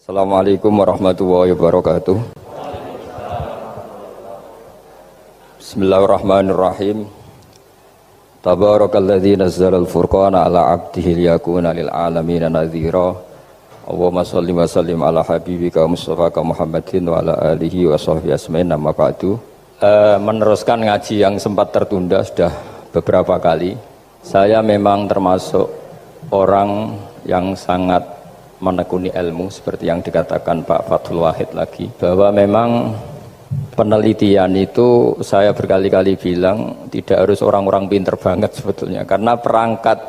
Assalamualaikum warahmatullahi wabarakatuh. Bismillahirrahmanirrahim. Tabarakalladzi nazzalal furqana ala 'abdihi liyakuna lil 'alamin nadhira. Allahumma shalli wa sallim ala habibika Mustafa Muhammadin wa ala alihi wa sahbihi asmain. Amma ba'du. Meneruskan ngaji yang sempat tertunda sudah beberapa kali. Saya memang termasuk orang yang sangat menekuni ilmu seperti yang dikatakan Pak Fathul Wahid lagi, bahwa memang penelitian itu saya berkali-kali bilang tidak harus orang-orang pinter banget sebetulnya, karena perangkat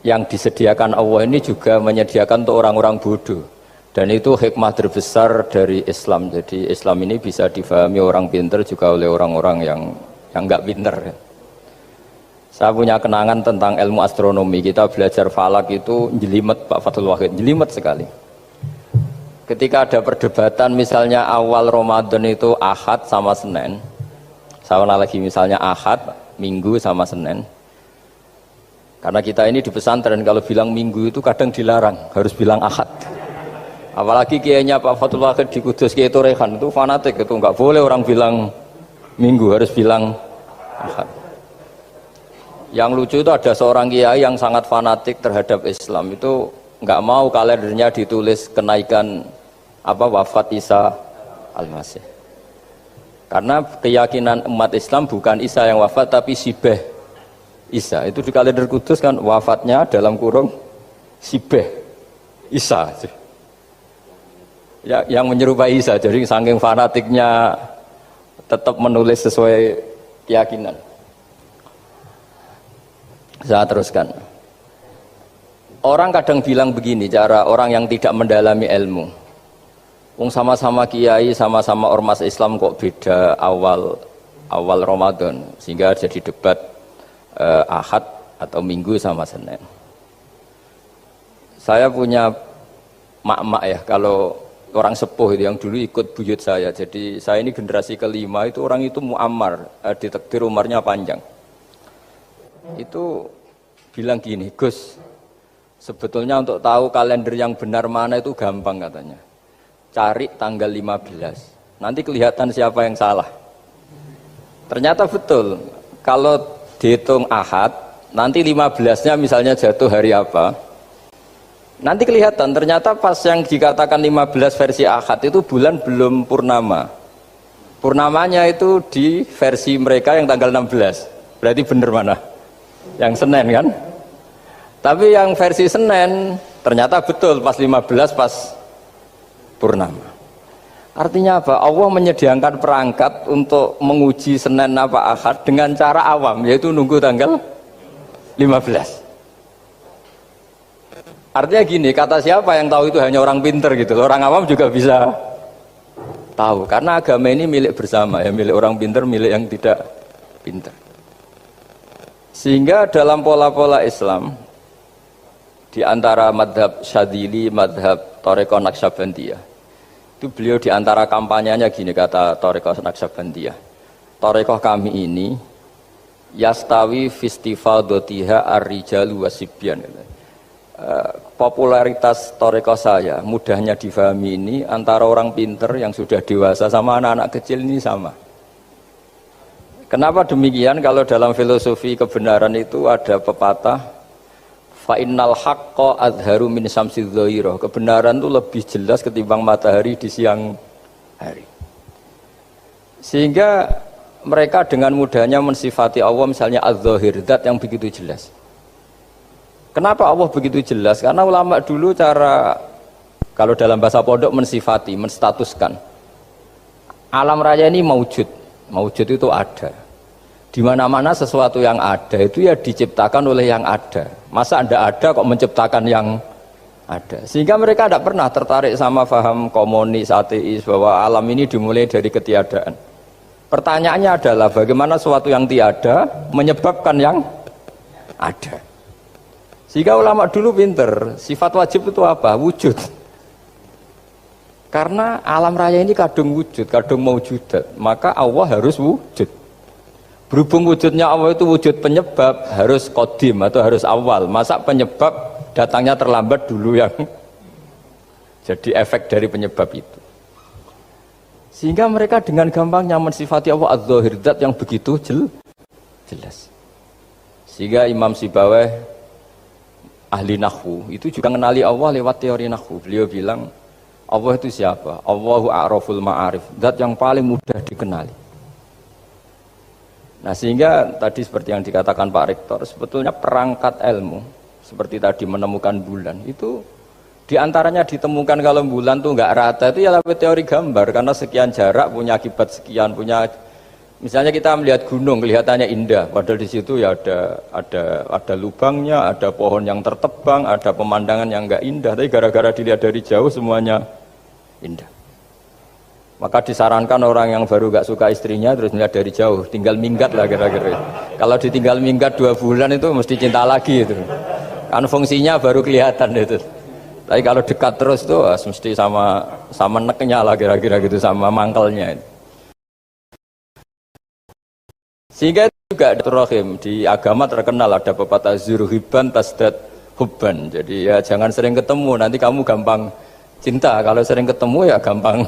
yang disediakan Allah ini juga menyediakan untuk orang-orang bodoh, dan itu hikmah terbesar dari Islam. Jadi Islam ini bisa difahami orang pinter juga oleh orang-orang yang nggak pinter. Saya punya kenangan tentang ilmu astronomi. Kita belajar falak itu jelimet, Pak Fathul Wahid, jelimet sekali. Ketika ada perdebatan misalnya awal Ramadan itu Ahad sama Senin, saya ulang lagi, misalnya Ahad, Minggu sama Senin. Karena kita ini di pesantren kalau bilang Minggu itu kadang dilarang, harus bilang Ahad. Apalagi kiainya Pak Fathul Wahid di Kudus, Kiai Torehan itu fanatik, itu nggak boleh orang bilang Minggu, harus bilang Ahad. Yang lucu itu ada seorang kiai yang sangat fanatik terhadap Islam, itu nggak mau kalendernya ditulis kenaikan wafat Isa Al-Masih, karena keyakinan umat Islam bukan Isa yang wafat tapi Sibeh Isa. Itu di kalender Kudus kan wafatnya dalam kurung Sibeh Isa ya, yang menyerupai Isa. Jadi saking fanatiknya tetap menulis sesuai keyakinan. Saya teruskan. Orang kadang bilang begini, cara orang yang tidak mendalami ilmu. Wong sama-sama kiai, sama-sama ormas Islam kok beda awal Ramadan, sehingga jadi debat Ahad atau Minggu sama Senin. Saya punya mak-mak ya, kalau orang sepuh itu yang dulu ikut buyut saya. Jadi saya ini generasi kelima, itu orang itu muammar, ditakdir umarnya panjang. Itu bilang gini, Gus, sebetulnya untuk tahu kalender yang benar mana itu gampang katanya. Cari tanggal 15, nanti kelihatan siapa yang salah. Ternyata betul, kalau dihitung Ahad, nanti 15-nya misalnya jatuh hari apa, nanti kelihatan. Ternyata pas yang dikatakan 15 versi Ahad itu bulan belum purnama. Purnamanya itu di versi mereka yang tanggal 16. Berarti bener mana? Yang Senin kan? Tapi yang versi Senin ternyata betul pas 15 pas purnama. Artinya apa? Allah menyediakan perangkat untuk menguji Senin apa Ahad dengan cara awam, yaitu nunggu tanggal 15. Artinya gini, kata siapa yang tahu itu hanya orang pinter gitu. Orang awam juga bisa tahu, karena agama ini milik bersama ya, milik orang pinter, milik yang tidak pinter. Sehingga dalam pola-pola Islam, di antara madhab Syadzili, madhab Thariqah Naqsyabandiyah, itu beliau di antara kampanyenya gini, kata Thariqah Naqsyabandiyah, Thariqah kami ini yastawi fistifadatiha ar-rijalu wasibyan. Popularitas Thariqah saya, mudahnya difahami ini, antara orang pinter yang sudah dewasa sama anak-anak kecil ini sama. Kenapa demikian? Kalau dalam filosofi kebenaran itu ada pepatah, fa innal haqqa adharu min syamsi dhahirah. Kebenaran itu lebih jelas ketimbang matahari di siang hari. Sehingga mereka dengan mudahnya mensifati Allah misalnya az-zahir, zat yang begitu jelas. Kenapa Allah begitu jelas? Karena ulama dulu cara, kalau dalam bahasa pondok, mensifati, menstatuskan alam raya ini maujud. Maujud itu ada. Di mana-mana sesuatu yang ada itu ya diciptakan oleh yang ada. Masa Anda ada kok menciptakan yang ada? Sehingga mereka tidak pernah tertarik sama faham komunis, ateis, bahwa alam ini dimulai dari ketiadaan. Pertanyaannya adalah bagaimana sesuatu yang tiada menyebabkan yang ada. Sehingga ulama dulu pinter, sifat wajib itu apa? Wujud. Karena alam raya ini kadung wujud, kadung maujudat, maka Allah harus wujud. Berhubung wujudnya Allah itu wujud penyebab, harus qadim atau harus awal. Masa penyebab datangnya terlambat dulu yang Jadi efek dari penyebab itu. Sehingga mereka dengan gampangnya mensifati Allah Az-Zahir, zat yang begitu jelas. Sehingga Imam Sibawayh ahli nahwu itu juga mengenali Allah lewat teori nahwu. Beliau bilang Allah itu siapa? Allahu a'raful ma'arif, zat yang paling mudah dikenali. Nah sehingga tadi seperti yang dikatakan Pak Rektor, sebetulnya perangkat ilmu seperti tadi menemukan bulan itu diantaranya ditemukan kalau bulan tuh nggak rata itu ya lewat teori gambar, karena sekian jarak punya akibat sekian, punya misalnya kita melihat gunung kelihatannya indah, padahal di situ ya ada lubangnya, ada pohon yang tertebang, ada pemandangan yang nggak indah, tapi gara-gara dilihat dari jauh semuanya indah. Maka disarankan orang yang baru nggak suka istrinya terus melihat dari jauh, tinggal minggat lah kira-kira. Kalau ditinggal minggat 2 bulan itu mesti cinta lagi itu, kan fungsinya baru kelihatan itu. Tapi kalau dekat terus tuh mesti sama neknya lah kira-kira gitu, sama mangkelnya. Sehingga itu juga rahim di agama terkenal ada pepatah zuruhiban tasdad hubban. Jadi ya jangan sering ketemu, nanti kamu gampang cinta. Kalau sering ketemu ya gampang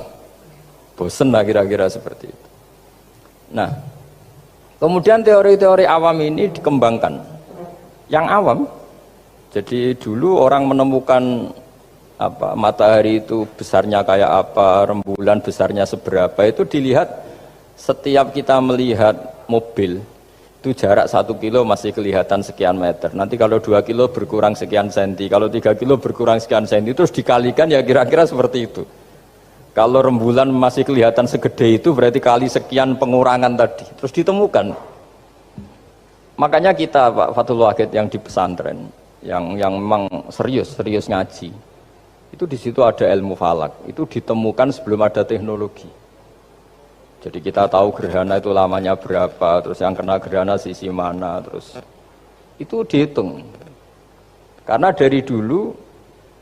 bosen lah kira-kira seperti itu. Nah, kemudian teori-teori awam ini dikembangkan. Yang awam, jadi dulu orang menemukan matahari itu besarnya kayak apa, rembulan besarnya seberapa, itu dilihat setiap kita melihat mobil itu jarak 1 kilo masih kelihatan sekian meter, nanti kalau 2 kilo berkurang sekian senti, kalau 3 kilo berkurang sekian senti, terus dikalikan ya kira-kira seperti itu. Kalau rembulan masih kelihatan segede itu berarti kali sekian pengurangan tadi, terus ditemukan. Makanya kita Pak Fathul Wahid yang di pesantren yang memang serius ngaji, itu di situ ada ilmu falak, itu ditemukan sebelum ada teknologi. Jadi kita tahu gerhana itu lamanya berapa, terus yang kena gerhana sisi mana, terus itu dihitung. Karena dari dulu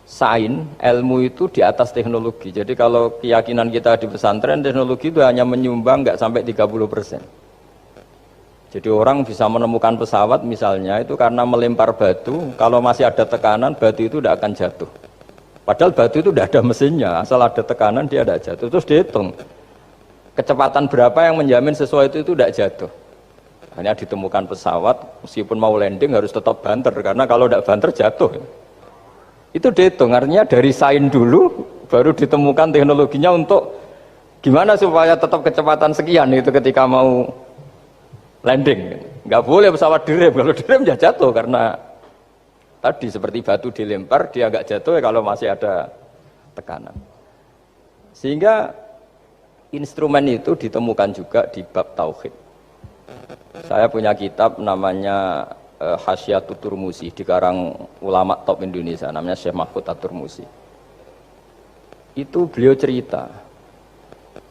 sains ilmu itu di atas teknologi. Jadi kalau keyakinan kita di pesantren, teknologi itu hanya menyumbang nggak sampai 30%. Jadi orang bisa menemukan pesawat misalnya itu karena melempar batu, kalau masih ada tekanan batu itu tidak akan jatuh. Padahal batu itu tidak ada mesinnya, asal ada tekanan dia tidak jatuh. Terus dihitung kecepatan berapa yang menjamin sesuatu itu tidak jatuh. Hanya ditemukan pesawat, meskipun mau landing harus tetap banter, karena kalau tidak banter jatuh. Itu dihitung, artinya dari sains dulu baru ditemukan teknologinya untuk gimana supaya tetap kecepatan sekian itu ketika mau landing. Nggak boleh pesawat direm, kalau direm ya jatuh, karena tadi seperti batu dilempar dia nggak jatuh ya kalau masih ada tekanan. Sehingga instrumen itu ditemukan juga di bab tauhid. Saya punya kitab namanya Hasyiatut Turmusi, dikarang ulama top Indonesia namanya Syekh Mahfud At-Turmusi. Itu beliau cerita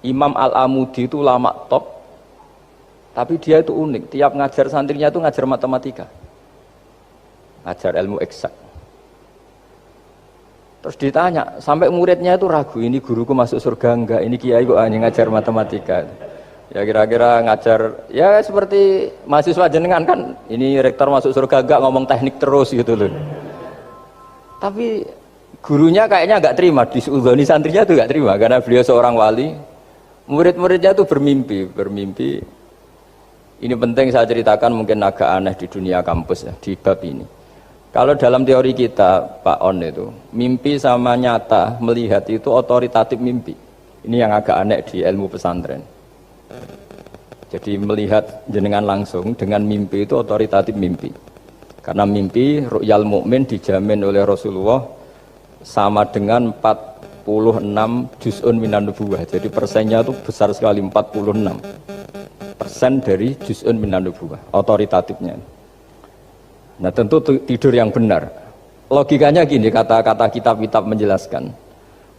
Imam Al-Amudi itu ulama top, tapi dia itu unik, tiap ngajar santrinya itu ngajar matematika, ngajar ilmu eksak. Terus ditanya, sampai muridnya itu ragu, ini guruku masuk surga enggak, ini kiai kok hanya ngajar matematika. Ya kira-kira ngajar, ya seperti mahasiswa jenengan kan, ini rektor masuk surga enggak, ngomong teknik terus gitu loh. Tapi gurunya kayaknya enggak terima, disuudoni santrinya itu enggak terima, karena beliau seorang wali. Murid-muridnya itu bermimpi. Ini penting saya ceritakan, mungkin agak aneh di dunia kampus ya, di bab ini. Kalau dalam teori kita, Pak On itu, mimpi sama nyata, melihat itu otoritatif mimpi. Ini yang agak aneh di ilmu pesantren. Jadi melihat jenengan langsung dengan mimpi itu otoritatif mimpi. Karena mimpi, ru'yal mukmin dijamin oleh Rasulullah sama dengan 46 juz'un minan nubuwah. Jadi persennya itu besar sekali, 46% dari juz'un minan nubuwah, otoritatifnya. Nah tentu tidur yang benar. Logikanya gini, kata-kata kitab-kitab menjelaskan.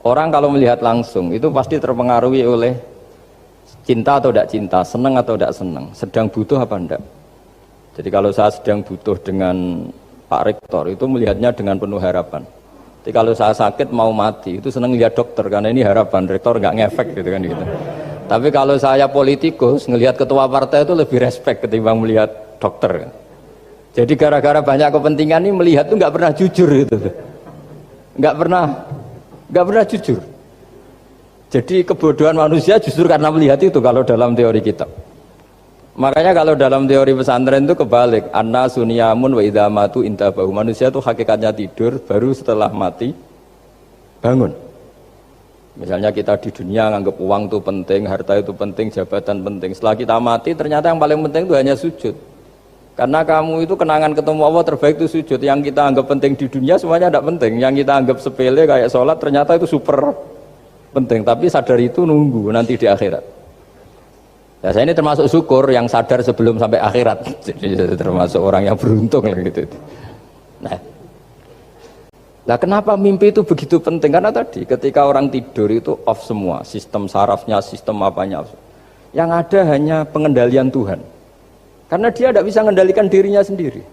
Orang kalau melihat langsung itu pasti terpengaruhi oleh cinta atau tidak cinta, senang atau tidak senang, sedang butuh apa enggak. Jadi kalau saya sedang butuh dengan Pak Rektor itu melihatnya dengan penuh harapan. Jadi kalau saya sakit mau mati itu senang lihat dokter karena ini harapan, Rektor nggak ngefek gitu kan gitu. Tapi kalau saya politikus ngelihat ketua partai itu lebih respect ketimbang melihat dokter. Jadi gara-gara banyak kepentingan ini melihat tuh nggak pernah jujur gitu, nggak pernah nggak pernah jujur. Jadi kebodohan manusia justru karena melihat itu kalau dalam teori kitab. Makanya kalau dalam teori pesantren itu kebalik, anna sunyamun wa idza matu intabahu. Manusia itu hakikatnya tidur, baru setelah mati bangun. Misalnya kita di dunia nganggap uang itu penting, harta itu penting, jabatan penting. Setelah kita mati ternyata yang paling penting itu hanya sujud. Karena kamu itu kenangan ketemu Allah terbaik itu sujud. Yang kita anggap penting di dunia semuanya tidak penting. Yang kita anggap sepele kayak sholat ternyata itu super penting. Tapi sadar itu nunggu nanti di akhirat. Ya saya ini termasuk syukur yang sadar sebelum sampai akhirat. Jadi termasuk orang yang beruntung lah gitu. Nah, kenapa mimpi itu begitu penting? Karena tadi ketika orang tidur itu off semua, sistem sarafnya, sistem apanya. Yang ada hanya pengendalian Tuhan. Karena dia tidak bisa mengendalikan dirinya sendiri.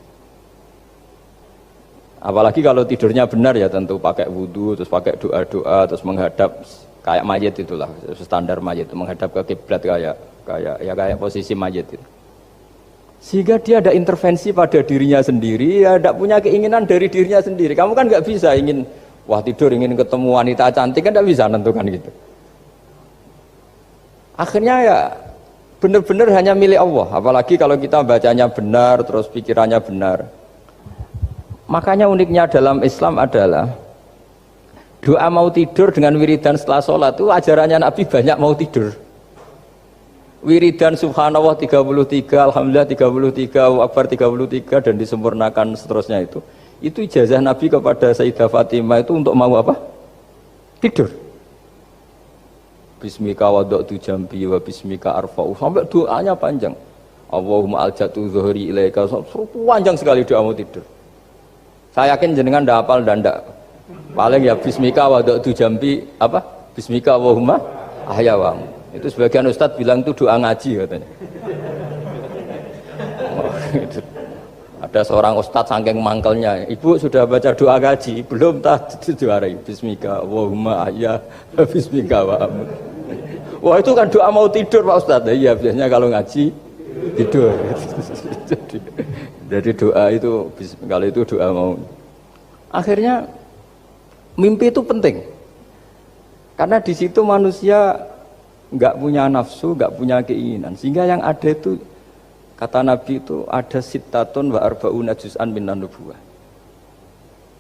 Apalagi kalau tidurnya benar ya tentu pakai wudhu, terus pakai doa-doa, terus menghadap kayak mayit itulah, standar mayit itu menghadap ke kiblat kayak posisi mayit itu. Sehingga dia ada intervensi pada dirinya sendiri, ya tidak punya keinginan dari dirinya sendiri. Kamu kan nggak bisa ingin, wah tidur ingin ketemu wanita cantik kan tidak bisa nentukan gitu. Akhirnya ya benar-benar hanya milik Allah. Apalagi kalau kita bacanya benar, terus pikirannya benar. Makanya uniknya dalam Islam adalah doa mau tidur dengan wiridan setelah sholat itu ajarannya Nabi banyak mau tidur. Wiridan subhanallah 33, alhamdulillah 33, Allahu akbar 33 dan disempurnakan seterusnya itu ijazah Nabi kepada Sayyidah Fatimah itu untuk mau apa? Tidur. Bismika wada'tu jambi wa bismika arfa'u, sampai doanya panjang. Allahumma aljatu zuhri ilaika, panjang sekali doa mau tidur. Saya yakin jenengan ndak hafal dan ndak paling ya bismika wada'tu jambi apa? Bismika Allahumma ahyawamu. Itu sebagian ustadz bilang itu doa ngaji katanya. Gitu. Ada seorang ustadz saking mangkelnya, ibu sudah baca doa ngaji? Belum, tak juarai. Bismika Allahumma ahya bismika wa'amu. Wah itu kan doa mau tidur Pak Ustadz. Iya biasanya kalau ngaji tidur. Jadi doa itu kalau itu doa mau. Akhirnya mimpi itu penting. Karena di situ manusia nggak punya nafsu, nggak punya keinginan, sehingga yang ada itu kata Nabi itu ada sittatun wa arba'una juz'an minan nubuwah.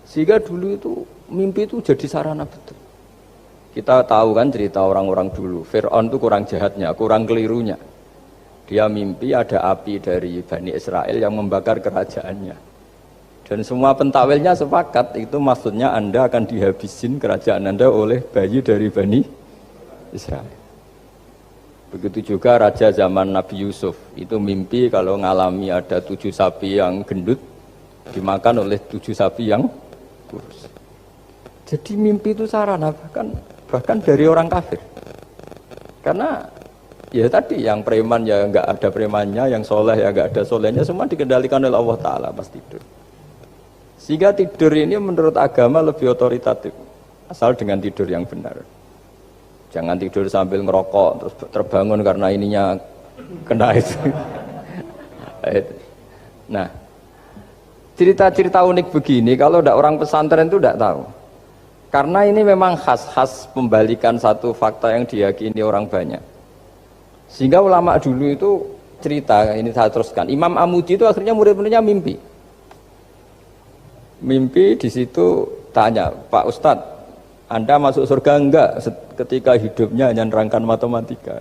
Sehingga dulu itu mimpi itu jadi sarana betul. Kita tahu kan cerita orang-orang dulu, Fir'aun itu kurang jahatnya, kurang kelirunya. Dia mimpi ada api dari Bani Israel yang membakar kerajaannya. Dan semua pentawilnya sepakat itu maksudnya Anda akan dihabisin kerajaan Anda oleh bayi dari Bani Israel. Begitu juga raja zaman Nabi Yusuf itu mimpi kalau ngalami ada 7 sapi yang gendut dimakan oleh 7 sapi yang kurus. Jadi mimpi itu sarana bahkan dari orang kafir. Karena ya tadi yang preman ya nggak ada premannya, yang soleh ya nggak ada solehnya, semua dikendalikan oleh Allah Ta'ala pas tidur. Sehingga tidur ini menurut agama lebih otoritatif asal dengan tidur yang benar. Jangan tidur sambil ngerokok terus terbangun karena ininya kena itu. Nah, cerita-cerita unik begini kalau tidak orang pesantren itu tidak tahu. Karena ini memang khas pembalikan satu fakta yang diyakini orang banyak. Sehingga ulama dulu itu cerita, ini saya teruskan. Imam Amudi itu akhirnya murid-muridnya mimpi. Mimpi di situ tanya, Pak Ustadz, Anda masuk surga enggak ketika hidupnya hanya nerangkan matematika?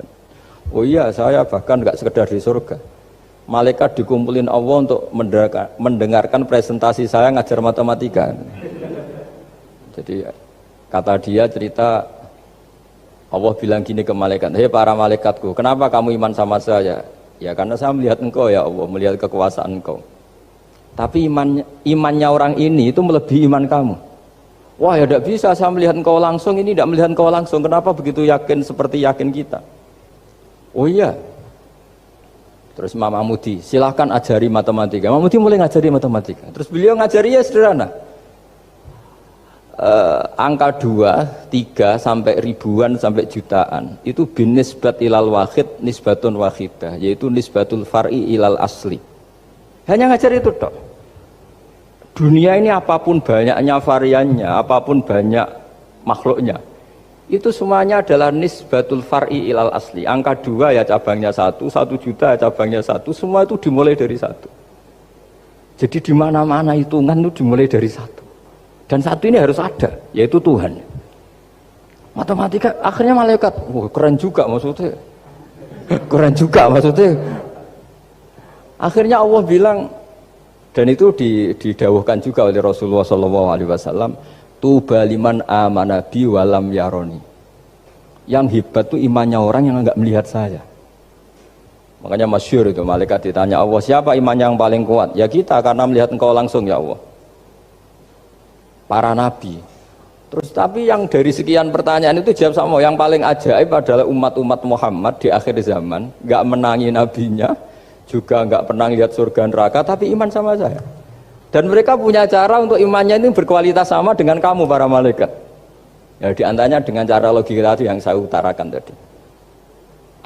Oh iya, saya bahkan enggak sekedar di surga. Malaikat dikumpulin Allah untuk mendengarkan presentasi saya ngajar matematika. Jadi kata dia cerita, Allah bilang gini ke malaikat, hei para malaikatku, kenapa kamu iman sama saya? Ya karena saya melihat engkau ya Allah, melihat kekuasaan engkau. Tapi imannya orang ini itu melebihi iman kamu. Wah ya tidak bisa saya melihat engkau langsung, ini tidak melihat engkau langsung, kenapa begitu yakin seperti yakin kita? Oh iya. Terus Imam Amudi, silahkan ajari matematika. Imam Amudi mulai ngajari matematika. Terus beliau ngajari ya sederhana. Angka 2, 3 sampai ribuan sampai jutaan itu binisbat ilal wahid nisbatun wahidah, yaitu nisbatul far'i ilal asli. Hanya ngajar itu tok. Dunia ini apapun banyaknya variannya, apapun banyak makhluknya. Itu semuanya adalah nisbatul far'i ilal asli. Angka 2 ya cabangnya 1, 1 juta ya cabangnya 1, semua itu dimulai dari 1. Jadi di mana-mana hitungan itu dimulai dari 1. Dan 1 ini harus ada, yaitu Tuhan. Matematika akhirnya malaikat, wah keren juga maksudnya. Keren juga maksudnya. Akhirnya Allah bilang, dan itu didawuhkan juga oleh Rasulullah SAW, tuba liman amana bi walam yaroni. Yang hebat itu imannya orang yang enggak melihat saya. Makanya masyhur itu, malaikat ditanya Allah, siapa imannya yang paling kuat? Ya kita, karena melihat engkau langsung ya Allah. Para nabi. Terus tapi yang dari sekian pertanyaan itu jawab sama, yang paling ajaib adalah umat-umat Muhammad di akhir zaman, enggak menangi nabinya, juga enggak pernah lihat surga neraka, tapi iman sama saya. Dan mereka punya cara untuk imannya itu berkualitas sama dengan kamu para malaikat. Ya diantaranya dengan cara logika tadi yang saya utarakan tadi.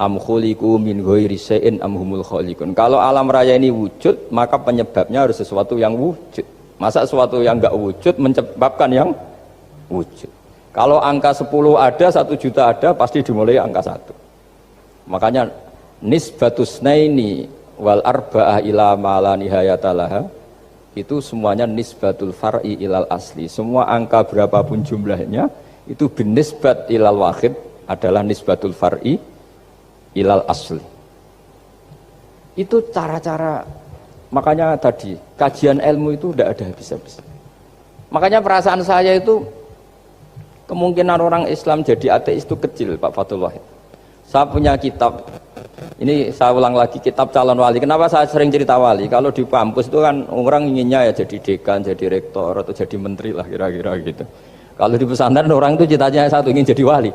Am khuliqu min ghairi syai'in am humul khaliqun. Kalau alam raya ini wujud, maka penyebabnya harus sesuatu yang wujud. Masa sesuatu yang enggak wujud menyebabkan yang wujud. Kalau angka 10 ada, 1 juta ada, pasti dimulai angka 1. Makanya nisbatus naini wal arba'ah ila ma la nihayata laha, itu semuanya nisbatul far'i ilal asli. Semua angka berapapun jumlahnya itu binisbat ilal wahid adalah nisbatul far'i ilal asli. Itu cara-cara, makanya tadi kajian ilmu itu tidak ada habis-habis. Makanya perasaan saya itu kemungkinan orang Islam jadi ateis itu kecil, Pak Fathul Wahid. Saya punya kitab, ini saya ulang lagi, kitab calon wali. Kenapa saya sering cerita wali? Kalau di kampus itu kan orang inginnya ya jadi dekan, jadi rektor, atau jadi menteri lah kira-kira gitu. Kalau di pesantren orang itu cita-citanya satu, ingin jadi wali.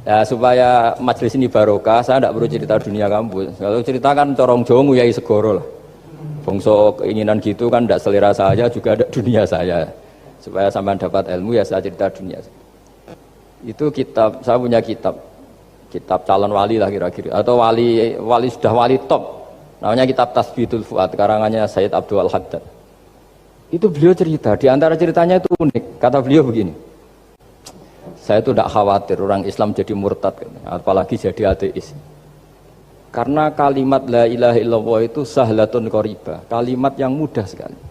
Ya supaya majelis ini barokah, saya tidak perlu cerita dunia kampus. Kalau cerita kan corong jongu ya segoro lah. Bongso keinginan gitu kan tidak selera saya, juga ada dunia saya. Supaya sampean dapat ilmu ya saya cerita dunia. Itu kitab, saya punya kitab calon wali lah kira-kira, atau wali sudah wali top, namanya kitab Tasbitul Fuad, karangannya Sayyid Abdul Haddad. Itu beliau cerita, di antara ceritanya itu unik, kata beliau begini, saya itu tidak khawatir orang Islam jadi murtad, apalagi jadi ateis, karena kalimat la ilaha illallah itu sahlatun qaribah, kalimat yang mudah sekali.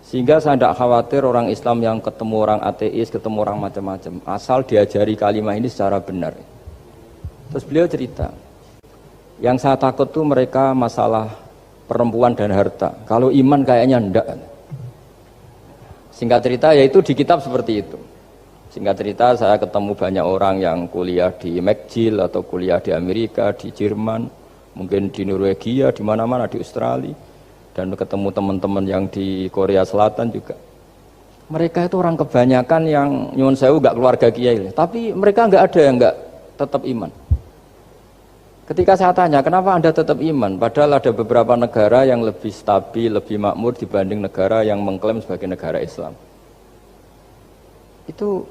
Sehingga saya tidak khawatir orang Islam yang ketemu orang ateis, ketemu orang macam-macam, asal diajari kalimat ini secara benar. Terus beliau cerita, yang saya takut tuh mereka masalah perempuan dan harta. Kalau iman kayaknya enggak. Singkat cerita, yaitu di kitab seperti itu. Singkat cerita, saya ketemu banyak orang yang kuliah di McGill atau kuliah di Amerika, di Jerman, mungkin di Norwegia, di mana-mana, di Australia. Dan ketemu teman-teman yang di Korea Selatan juga. Mereka itu orang kebanyakan yang nyuwun sewu enggak keluarga kiai, tapi mereka enggak ada yang enggak tetap iman. Ketika saya tanya, kenapa Anda tetap iman? Padahal ada beberapa negara yang lebih stabil, lebih makmur dibanding negara yang mengklaim sebagai negara Islam. Itu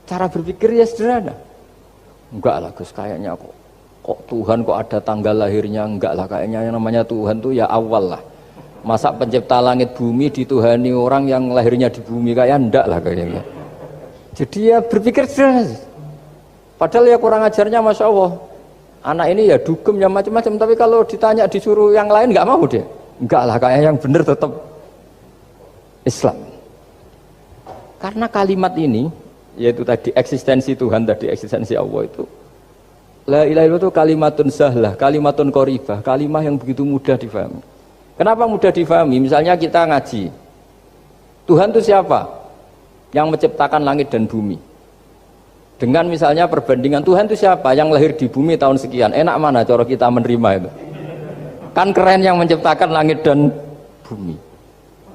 cara berpikir ya sederhana. Enggak lah Gus, kayaknya kok Tuhan kok ada tanggal lahirnya? Enggak lah, kayaknya yang namanya Tuhan tuh ya awal lah. Masa pencipta langit bumi dituhani orang yang lahirnya di bumi, kayak enggak lah kayaknya. Jadi ya berpikir sederhana. Padahal ya kurang ajarnya Masya Allah. Anak ini ya dugem ya macam-macam, tapi kalau ditanya disuruh yang lain enggak mau dia. Enggak lah, kayak yang benar tetap Islam. Karena kalimat ini, yaitu tadi eksistensi Tuhan, tadi eksistensi Allah itu, la ilaha illallah itu kalimatun sahlah, kalimatun qoribah, kalimah yang begitu mudah difahami. Kenapa mudah difahami? Misalnya kita ngaji, Tuhan itu siapa? Yang menciptakan langit dan bumi. Dengan misalnya perbandingan Tuhan itu siapa? Yang lahir di bumi tahun sekian. Enak mana cara kita menerima itu? Kan keren yang menciptakan langit dan bumi.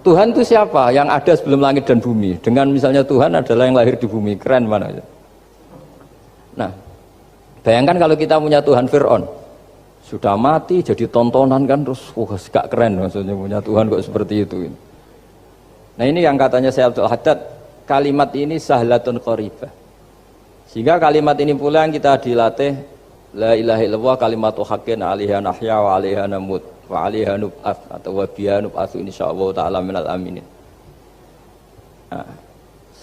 Tuhan itu siapa? Yang ada sebelum langit dan bumi. Dengan misalnya Tuhan adalah yang lahir di bumi. Keren mana? Nah, bayangkan kalau kita punya Tuhan Fir'aun. Sudah mati jadi tontonan kan, terus gak keren maksudnya punya Tuhan kok seperti itu. Nah ini yang katanya Syekh Abdul Haddad, kalimat ini sahlatun qaribah. Sehingga kalimat ini pula yang kita dilatih, la ilaha illallah kalimatu haqqin 'alaiha nahya wa 'alaiha namut wa 'alaiha nub'ats atau wa biha nub'atsu insyaallah taala minal aminin. Nah,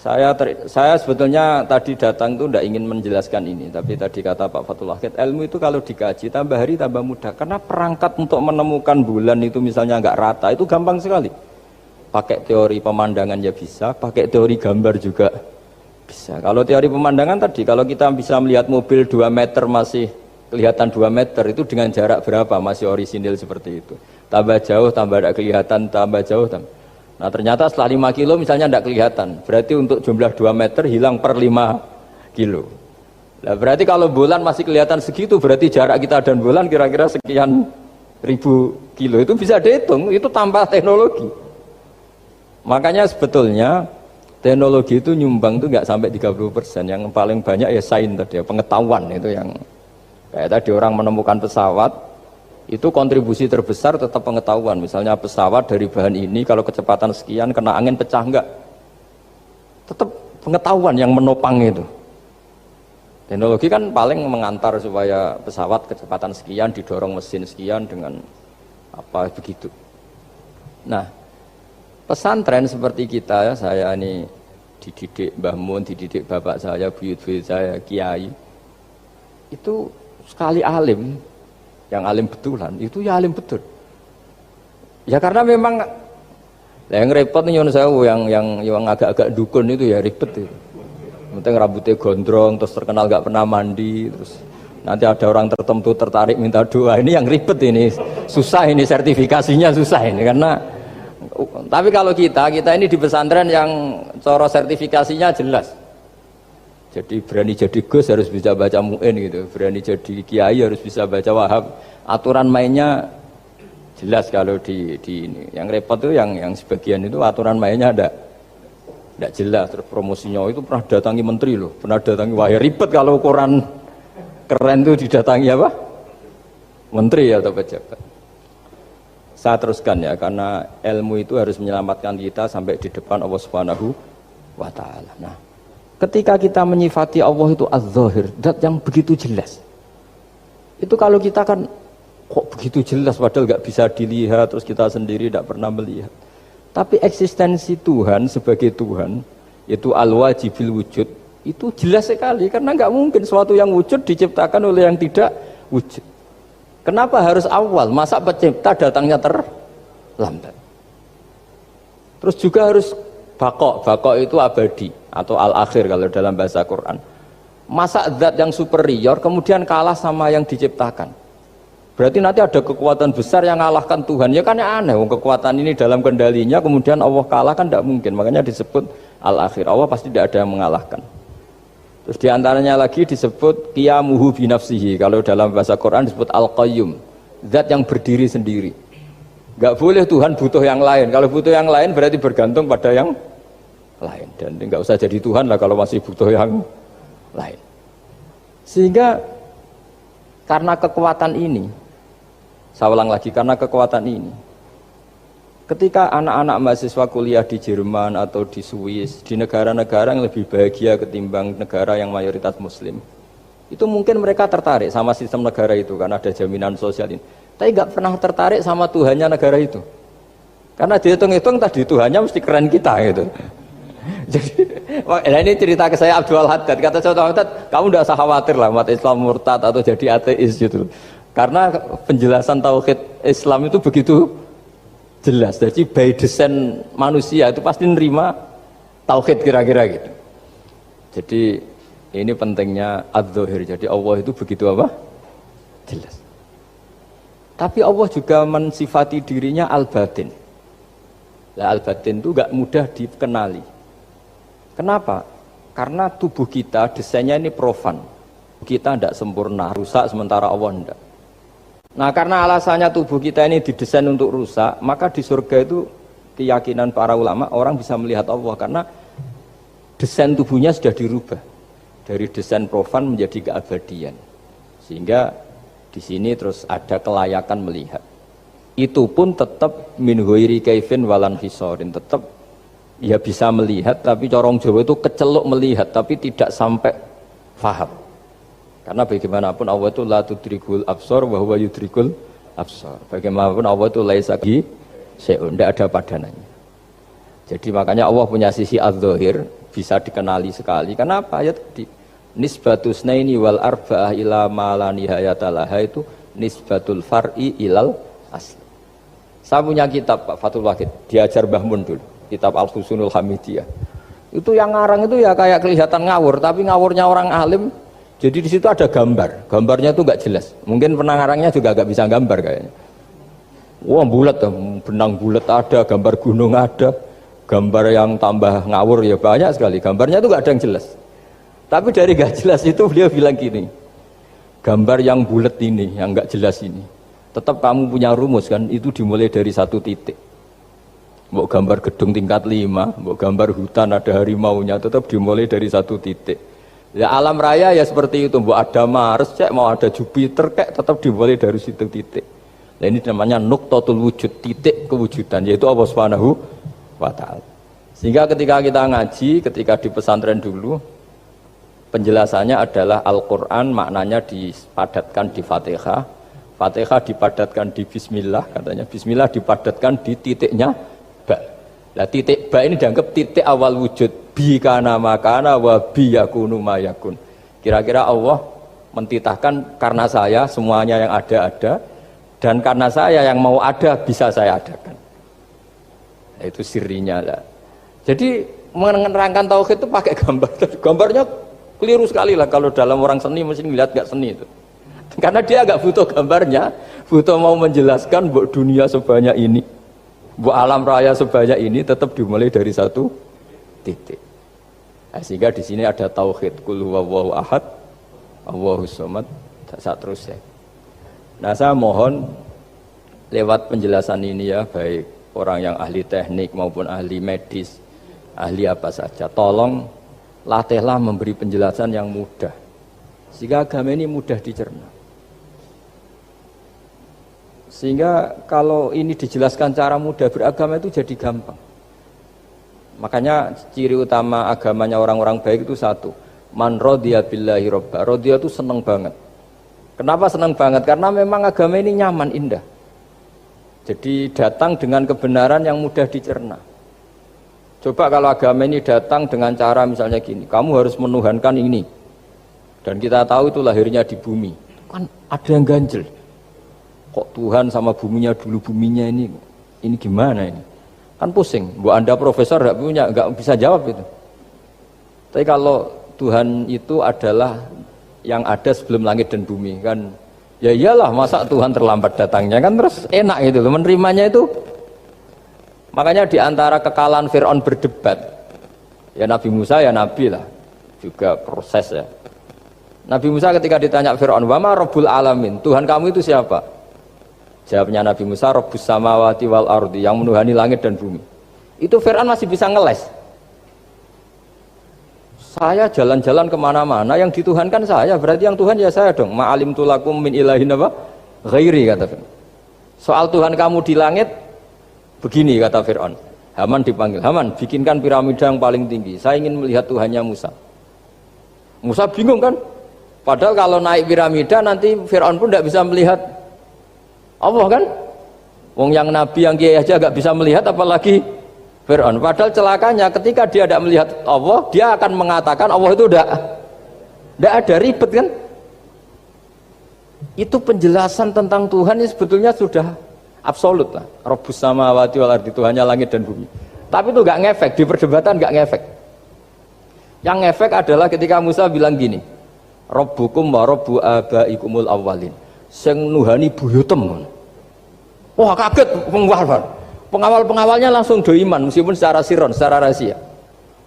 Saya sebetulnya tadi datang itu tidak ingin menjelaskan ini, tapi tadi kata Pak Fathul Wahid, ilmu itu kalau dikaji tambah hari tambah mudah, karena perangkat untuk menemukan bulan itu misalnya nggak rata itu gampang sekali. Pakai teori pemandangan ya bisa, pakai teori gambar juga bisa. Kalau teori pemandangan tadi, kalau kita bisa melihat mobil 2 meter masih kelihatan 2 meter, itu dengan jarak berapa masih orisinil seperti itu. Tambah jauh, tambah tidak kelihatan, tambah jauh, tambah. Nah ternyata setelah 5 kilo misalnya tidak kelihatan, berarti untuk jumlah 2 meter hilang per 5 kilo. Nah, berarti kalau bulan masih kelihatan segitu, berarti jarak kita dan bulan kira-kira sekian ribu kilo. Itu bisa dihitung, itu tanpa teknologi. Makanya sebetulnya teknologi itu nyumbang itu nggak sampai 30%. Yang paling banyak ya sains tadi, pengetahuan itu yang kayak tadi orang menemukan pesawat. Itu kontribusi terbesar tetap pengetahuan. Misalnya pesawat dari bahan ini kalau kecepatan sekian kena angin pecah enggak, tetap pengetahuan yang menopang itu. Teknologi kan paling mengantar supaya pesawat kecepatan sekian didorong mesin sekian dengan apa begitu. Nah pesantren seperti kita ya, saya ini dididik Mbah Mun, dididik bapak saya, buyut-buyut saya, kiai, itu sekali alim, yang alim betulan, itu ya alim betul. Ya karena memang yang repot nih yang agak-agak dukun itu ya ribet itu. Penting rambutnya gondrong, terus terkenal gak pernah mandi, terus nanti ada orang tertentu tertarik minta doa, ini yang ribet ini, susah ini sertifikasinya susah ini karena. Tapi kalau kita ini di pesantren yang coro sertifikasinya jelas. Jadi berani jadi Gus harus bisa baca Mu'in gitu, berani jadi Kiai harus bisa baca Wahab. Aturan mainnya jelas kalau di ini. Yang repot tuh yang sebagian itu aturan mainnya tidak jelas. Terus promosinya itu pernah datangi menteri loh, pernah datangi, wah ya ribet kalau ukuran keren tuh didatangi apa? Menteri atau pejabat. Saya teruskan ya, karena ilmu itu harus menyelamatkan kita sampai di depan Allah Subhanahu wa Ta'ala. Nah, ketika kita menyifati Allah itu az-zahir, zat yang begitu jelas. Itu kalau kita kan kok begitu jelas padahal nggak bisa dilihat, terus kita sendiri tidak pernah melihat. Tapi eksistensi Tuhan sebagai Tuhan, yaitu al-wajibil wujud, itu jelas sekali karena nggak mungkin suatu yang wujud diciptakan oleh yang tidak wujud. Kenapa harus awal? Masa pencipta datangnya terlambat? Terus juga harus Baqo itu abadi atau al-akhir kalau dalam bahasa Quran. Masa zat yang superior kemudian kalah sama yang diciptakan? Berarti nanti ada kekuatan besar yang mengalahkan Tuhan. Ya kan aneh, kekuatan ini dalam kendalinya kemudian Allah kalah kan tidak mungkin. Makanya disebut al-akhir. Allah pasti tidak ada yang mengalahkan. Terus diantaranya lagi disebut qiyamuhu binafsihi. Kalau dalam bahasa Quran disebut al-qayyum, zat yang berdiri sendiri. Gak boleh Tuhan butuh yang lain. Kalau butuh yang lain berarti bergantung pada yang lain. Dan nggak usah jadi Tuhan lah kalau masih butuh yang lain. Sehingga karena kekuatan ini, saya ulang lagi, karena kekuatan ini, ketika anak-anak mahasiswa kuliah di Jerman atau di Swiss, di negara-negara yang lebih bahagia ketimbang negara yang mayoritas Muslim, itu mungkin mereka tertarik sama sistem negara itu karena ada jaminan sosial ini. Tapi nggak pernah tertarik sama Tuhannya negara itu, karena dihitung-hitung tadi Tuhannya mesti keren kita gitu. Jadi, ini cerita ke saya Abdul Haddad, kata saya Abdul Haddad, kamu tidak usah khawatir lah umat Islam murtad atau jadi ateis gitu, karena penjelasan tauhid Islam itu begitu jelas. Jadi by design manusia itu pasti nerima tauhid kira-kira gitu. Jadi ini pentingnya adz-dzahir. Jadi Allah itu begitu apa? Jelas. Tapi Allah juga mensifati dirinya al-batin. Nah, al-batin itu gak mudah dikenali. Kenapa? Karena tubuh kita desainnya ini profan. Kita tidak sempurna, rusak sementara Allah tidak. Nah karena alasannya tubuh kita ini didesain untuk rusak, maka di surga itu keyakinan para ulama orang bisa melihat Allah karena desain tubuhnya sudah dirubah dari desain profan menjadi keabadian, sehingga di sini terus ada kelayakan melihat. Itu pun tetap min ghairi kaifin walan hisorin, tetap ya bisa melihat, tapi corong Jawa itu keceluk melihat tapi tidak sampai faham. Karena bagaimanapun Allah itu la tudrikul absar wa huwa yudrikul absar. Bagaimanapun Allah itu laisa syai'un, tidak ada padanannya. Jadi makanya Allah punya sisi adz-dzahir, bisa dikenali sekali. Kenapa? Ya tadi nisbatus naini wal arba'ah ila ma la nihayatalaha itu nisbatul far'i ilal asli. Saya punya kitab Pak Fathul Wahid, diajar Mbah Mun dulu, kitab Al-Husunul Hamidiyah. Itu yang ngarang itu ya kayak kelihatan ngawur, tapi ngawurnya orang alim. Jadi di situ ada gambar, gambarnya itu nggak jelas. Mungkin pengarangnya juga nggak bisa gambar kayaknya. Wah bulat, benang bulat ada, gambar gunung ada, gambar yang tambah ngawur ya banyak sekali. Gambarnya itu nggak ada yang jelas. Tapi dari nggak jelas itu beliau bilang gini, gambar yang bulat ini, yang nggak jelas ini, tetap kamu punya rumus kan? Itu dimulai dari satu titik. Mau gambar gedung tingkat 5, mau gambar hutan ada harimaunya, tetap dimulai dari satu titik. Ya alam raya ya seperti itu, mau ada Mars, cek mau ada Jupiter, kayak tetap dimulai dari situ titik. Nah ini namanya nuqtatul wujud, titik kewujudan, yaitu Allah Subhanahu wa ta'ala. Sehingga ketika kita ngaji, ketika di pesantren dulu, penjelasannya adalah Al-Quran maknanya dipadatkan di Fatihah, Fatihah dipadatkan di Bismillah, katanya Bismillah dipadatkan di titiknya ba. Nah titik ba ini dianggap titik awal wujud, bi kana makana wa bi yakunu ma yakun. Kira-kira Allah mentitahkan karena saya semuanya yang ada, dan karena saya yang mau ada bisa saya adakan. Nah, itu sirinya lah. Jadi menerangkan tauhid itu pakai gambar. Gambarnya keliru sekali lah kalau dalam orang seni mesti ngeliat gak seni itu. Karena dia agak butuh gambarnya, butuh mau menjelaskan buat dunia sebanyak ini, buat alam raya sebanyak ini tetap dimulai dari satu titik. Nah, sehingga di sini ada tauhid qul huwallahu ahad, Allahus samad, seterusnya. Nah saya mohon lewat penjelasan ini ya, baik orang yang ahli teknik maupun ahli medis, ahli apa saja, tolong latihlah memberi penjelasan yang mudah sehingga agama ini mudah dicerna. Sehingga kalau ini dijelaskan cara mudah, beragama itu jadi gampang. Makanya ciri utama agamanya orang-orang baik itu satu, man radiya billahi robba. Radiya itu seneng banget. Kenapa senang banget? Karena memang agama ini nyaman, indah. Jadi datang dengan kebenaran yang mudah dicerna. Coba kalau agama ini datang dengan cara misalnya gini, kamu harus menuhankan ini. Dan kita tahu itu lahirnya di bumi. Kan ada yang ganjel. Kok Tuhan sama buminya dulu, buminya ini gimana ini? Kan pusing. Bu Anda profesor nggak bisa jawab itu. Tapi kalau Tuhan itu adalah yang ada sebelum langit dan bumi kan, ya iyalah masa Tuhan terlambat datangnya kan, terus enak gitu loh menerimanya itu. Makanya diantara kekalahan Fir'aun berdebat, ya Nabi Musa ya Nabi lah, juga proses ya. Nabi Musa ketika ditanya Fir'aun, wa ma rabbul alamin, Tuhan kamu itu siapa? Jawabnya Nabi Musa, rabbus samawati wal ardi, yang menuhani langit dan bumi. Itu Fir'aun masih bisa ngeles. Saya jalan-jalan kemana-mana, yang dituhankan saya, berarti yang Tuhan ya saya dong. Ma'alim tulakum min ilahin apa? Ghairi, kata Fir'aun. Soal Tuhan kamu di langit, begini kata Fir'aun. Haman dipanggil, Haman bikinkan piramida yang paling tinggi, saya ingin melihat Tuhannya Musa. Musa bingung kan? Padahal kalau naik piramida nanti Fir'aun pun tidak bisa melihat Allah kan? Wong yang Nabi yang kiai aja gak bisa melihat, apalagi Fir'aun. Padahal celakanya ketika dia tidak melihat Allah, dia akan mengatakan Allah itu tidak ada, ribet kan? Itu penjelasan tentang Tuhan ini sebetulnya sudah absolut lah. Rabbus samawati wal ardi, Tuhannya langit dan bumi. Tapi itu gak ngefek, di perdebatan gak ngefek. Yang ngefek adalah ketika Musa bilang gini, Rabbukum wa rabbu abaikumul awwalin, sing nuhani buyutem. Wah kaget pengawal-pengawalnya langsung do iman meskipun secara siron, secara rahasia.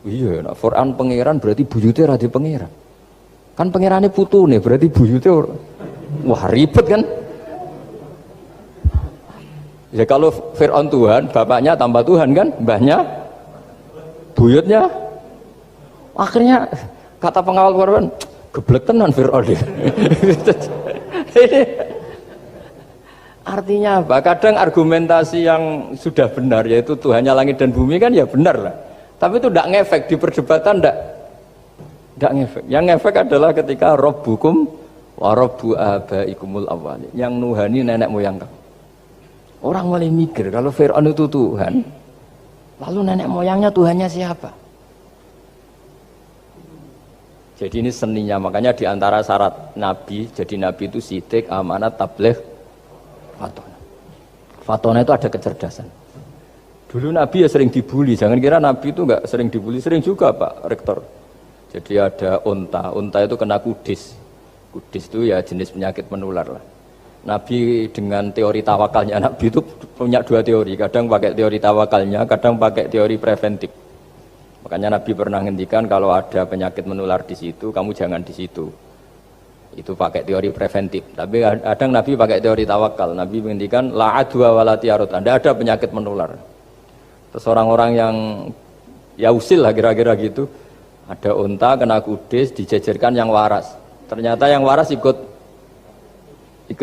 Iya, nah, Quran pangeran berarti buyute ra di pangeran. Kan pangerane putune berarti buyute wah ribet kan? Ya kalau Fir'aun Tuhan, bapaknya tambah Tuhan kan, mbahnya, buyutnya. Akhirnya kata pengawal Fir'aun, geblek tenan Fir'aun. Artinya apa? Kadang argumentasi yang sudah benar, yaitu Tuhannya langit dan bumi kan ya benar lah. Tapi itu tidak ngefek di perdebatan, tidak ngefek. Yang ngefek adalah ketika Rabbukum wa rabbu abaikumul awwalin, yang nuhani nenek moyang kamu. Orang mulai mikir kalau Fir'aun itu Tuhan, lalu nenek moyangnya Tuhannya siapa? Jadi ini seninya, makanya diantara syarat Nabi, jadi Nabi itu sidik, amanat, tabligh, fatona. Fatona itu ada kecerdasan. Dulu Nabi ya sering dibully, jangan kira Nabi itu enggak sering dibully, sering juga Pak Rektor. Jadi ada unta itu kena kudis. Kudis itu ya jenis penyakit menular lah. Nabi dengan teori tawakalnya, Nabi itu punya dua teori, kadang pakai teori tawakalnya, kadang pakai teori preventif. Makanya Nabi pernah ngendikan kalau ada penyakit menular di situ, kamu jangan di situ. Itu pakai teori preventif. Tapi kadang Nabi pakai teori tawakal. Nabi menghentikan la adwa wala tiarut. Anda ada penyakit menular. Terus orang-orang yang ya usil lah kira-kira gitu. Ada unta kena kudis dijejerkan yang waras. Ternyata yang waras ikut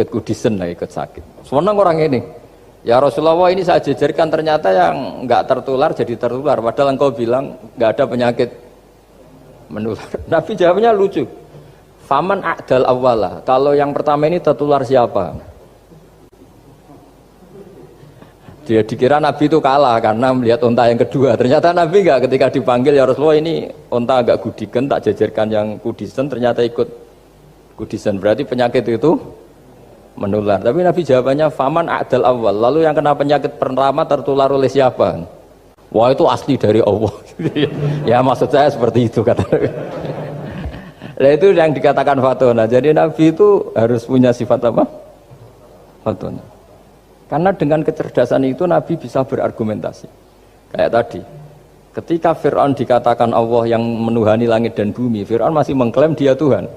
kudisen lah, ikut sakit. Senang orang ini. Ya Rasulullah ini saya jejerkan ternyata yang enggak tertular jadi tertular. Padahal engkau bilang enggak ada penyakit menular. Nabi jawabnya lucu. Faman a'dal awwalah. Kalau yang pertama ini tertular siapa? Dia dikira Nabi itu kalah karena melihat unta yang kedua. Ternyata Nabi enggak, ketika dipanggil ya Rasulullah ini unta agak gudikan, tak jejerkan yang kudisen, ternyata ikut kudisen. Berarti penyakit itu menular. Tapi Nabi jawabannya faman a'dal awal. Lalu yang kena penyakit pertama tertular oleh siapa? Wah itu asli dari Allah. Ya maksud saya seperti itu kata. Nah itu yang dikatakan fatona. Jadi Nabi itu harus punya sifat apa? Fatona. Karena dengan kecerdasan itu Nabi bisa berargumentasi. Kayak tadi, ketika Fir'aun dikatakan Allah yang menuhani langit dan bumi, Fir'aun masih mengklaim dia Tuhan.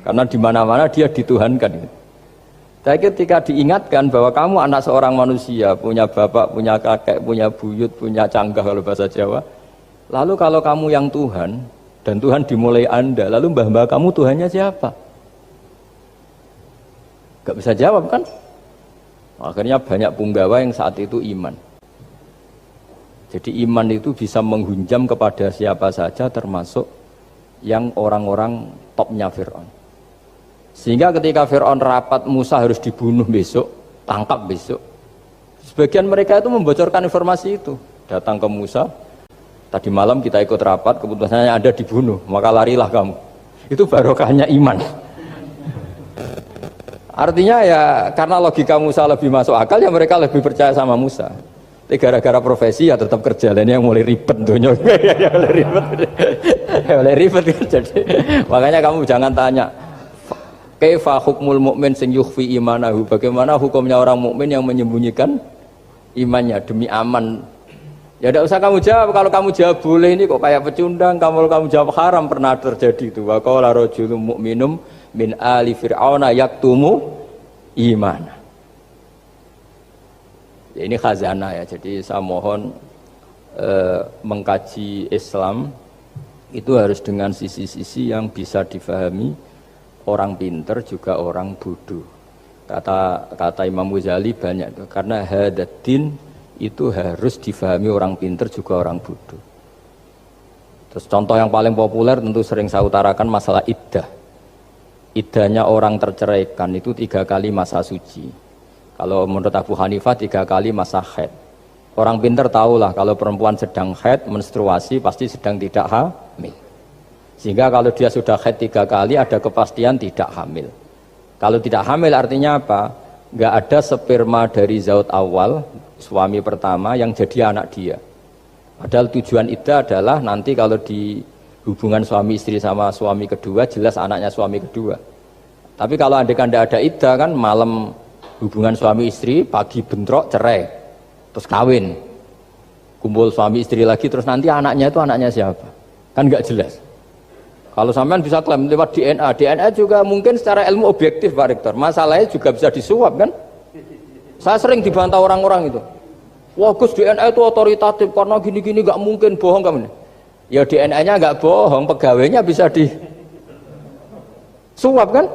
Karena di mana-mana dia dituhankan. Tapi ketika diingatkan bahwa kamu anak seorang manusia, punya bapak, punya kakek, punya buyut, punya canggah kalau bahasa Jawa. Lalu kalau kamu yang Tuhan, dan Tuhan dimulai Anda, lalu mbah-mbah kamu Tuhannya siapa? Gak bisa jawab kan? Akhirnya banyak punggawa yang saat itu iman. Jadi iman itu bisa menghunjam kepada siapa saja termasuk yang orang-orang topnya Fir'aun. Sehingga ketika Fir'aun rapat Musa harus dibunuh besok, tangkap besok. Sebagian mereka itu membocorkan informasi itu. Datang ke Musa, tadi malam kita ikut rapat, keputusannya Anda dibunuh, maka larilah kamu. Itu barokahnya iman. Artinya ya karena logika Musa lebih masuk akal, ya mereka lebih percaya sama Musa. Tapi gara-gara profesi ya tetap kerja, lainnya yang mulai ribet dunia. Ya mulai ribet. Ya mulai ribet. Jadi makanya kamu jangan tanya kaifa hukmul mukmin sing yukhfi imanahu, bagaimana hukumnya orang mukmin yang menyembunyikan imannya demi aman. Ya tidak usah kamu jawab. Kalau kamu jawab boleh ini kok kayak pecundang. Kalau kamu jawab haram, pernah terjadi itu. Wa qala rajulun mu'minum min ali fir'auna yaktumu imana. Ya, ini khazanah ya. Jadi saya mohon mengkaji Islam itu harus dengan sisi-sisi yang bisa difahami orang pinter juga orang bodoh. Kata Imam Ghazali banyak itu. Karena hadatin itu harus difahami orang pinter juga orang bodoh. Terus contoh yang paling populer tentu sering saya utarakan masalah iddah. Iddahnya orang terceraikan itu 3 kali masa suci. Kalau menurut Abu Hanifah 3 kali masa haid. Orang pinter tahulah kalau perempuan sedang haid, menstruasi pasti sedang tidak hamil. Sehingga kalau dia sudah haid 3 kali ada kepastian tidak hamil. Kalau tidak hamil artinya apa? Nggak ada sperma dari zaut awal, suami pertama yang jadi anak dia. Padahal tujuan iddah adalah nanti kalau di hubungan suami istri sama suami kedua jelas anaknya suami kedua. Tapi kalau andaikan tidak ada iddah kan malam hubungan suami istri, pagi bentrok cerai, terus kawin, kumpul suami istri lagi, terus nanti anaknya itu anaknya siapa? Kan nggak jelas. Kalau sampean bisa klaim lewat DNA, DNA juga mungkin secara ilmu objektif Pak Rektor. Masalahnya juga bisa disuap kan? Saya sering dibantah orang-orang itu. Wah Gus DNA itu otoritatif karena gini-gini nggak mungkin, bohong kamu. Ya DNA-nya nggak bohong, pegawainya bisa disuap kan?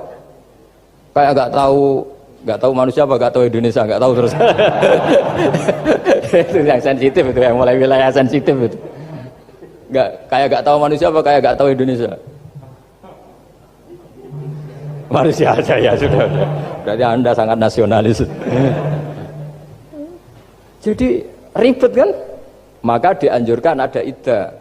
Kayak nggak tahu manusia apa nggak tahu Indonesia, nggak tahu terus. Itu yang sensitif itu, yang mulai wilayah sensitif itu. Kayak tahu manusia apa kayak nggak tahu Indonesia? Manusia aja ya sudah. Berarti Anda sangat nasionalis. Jadi ribet kan? Maka dianjurkan ada iddah.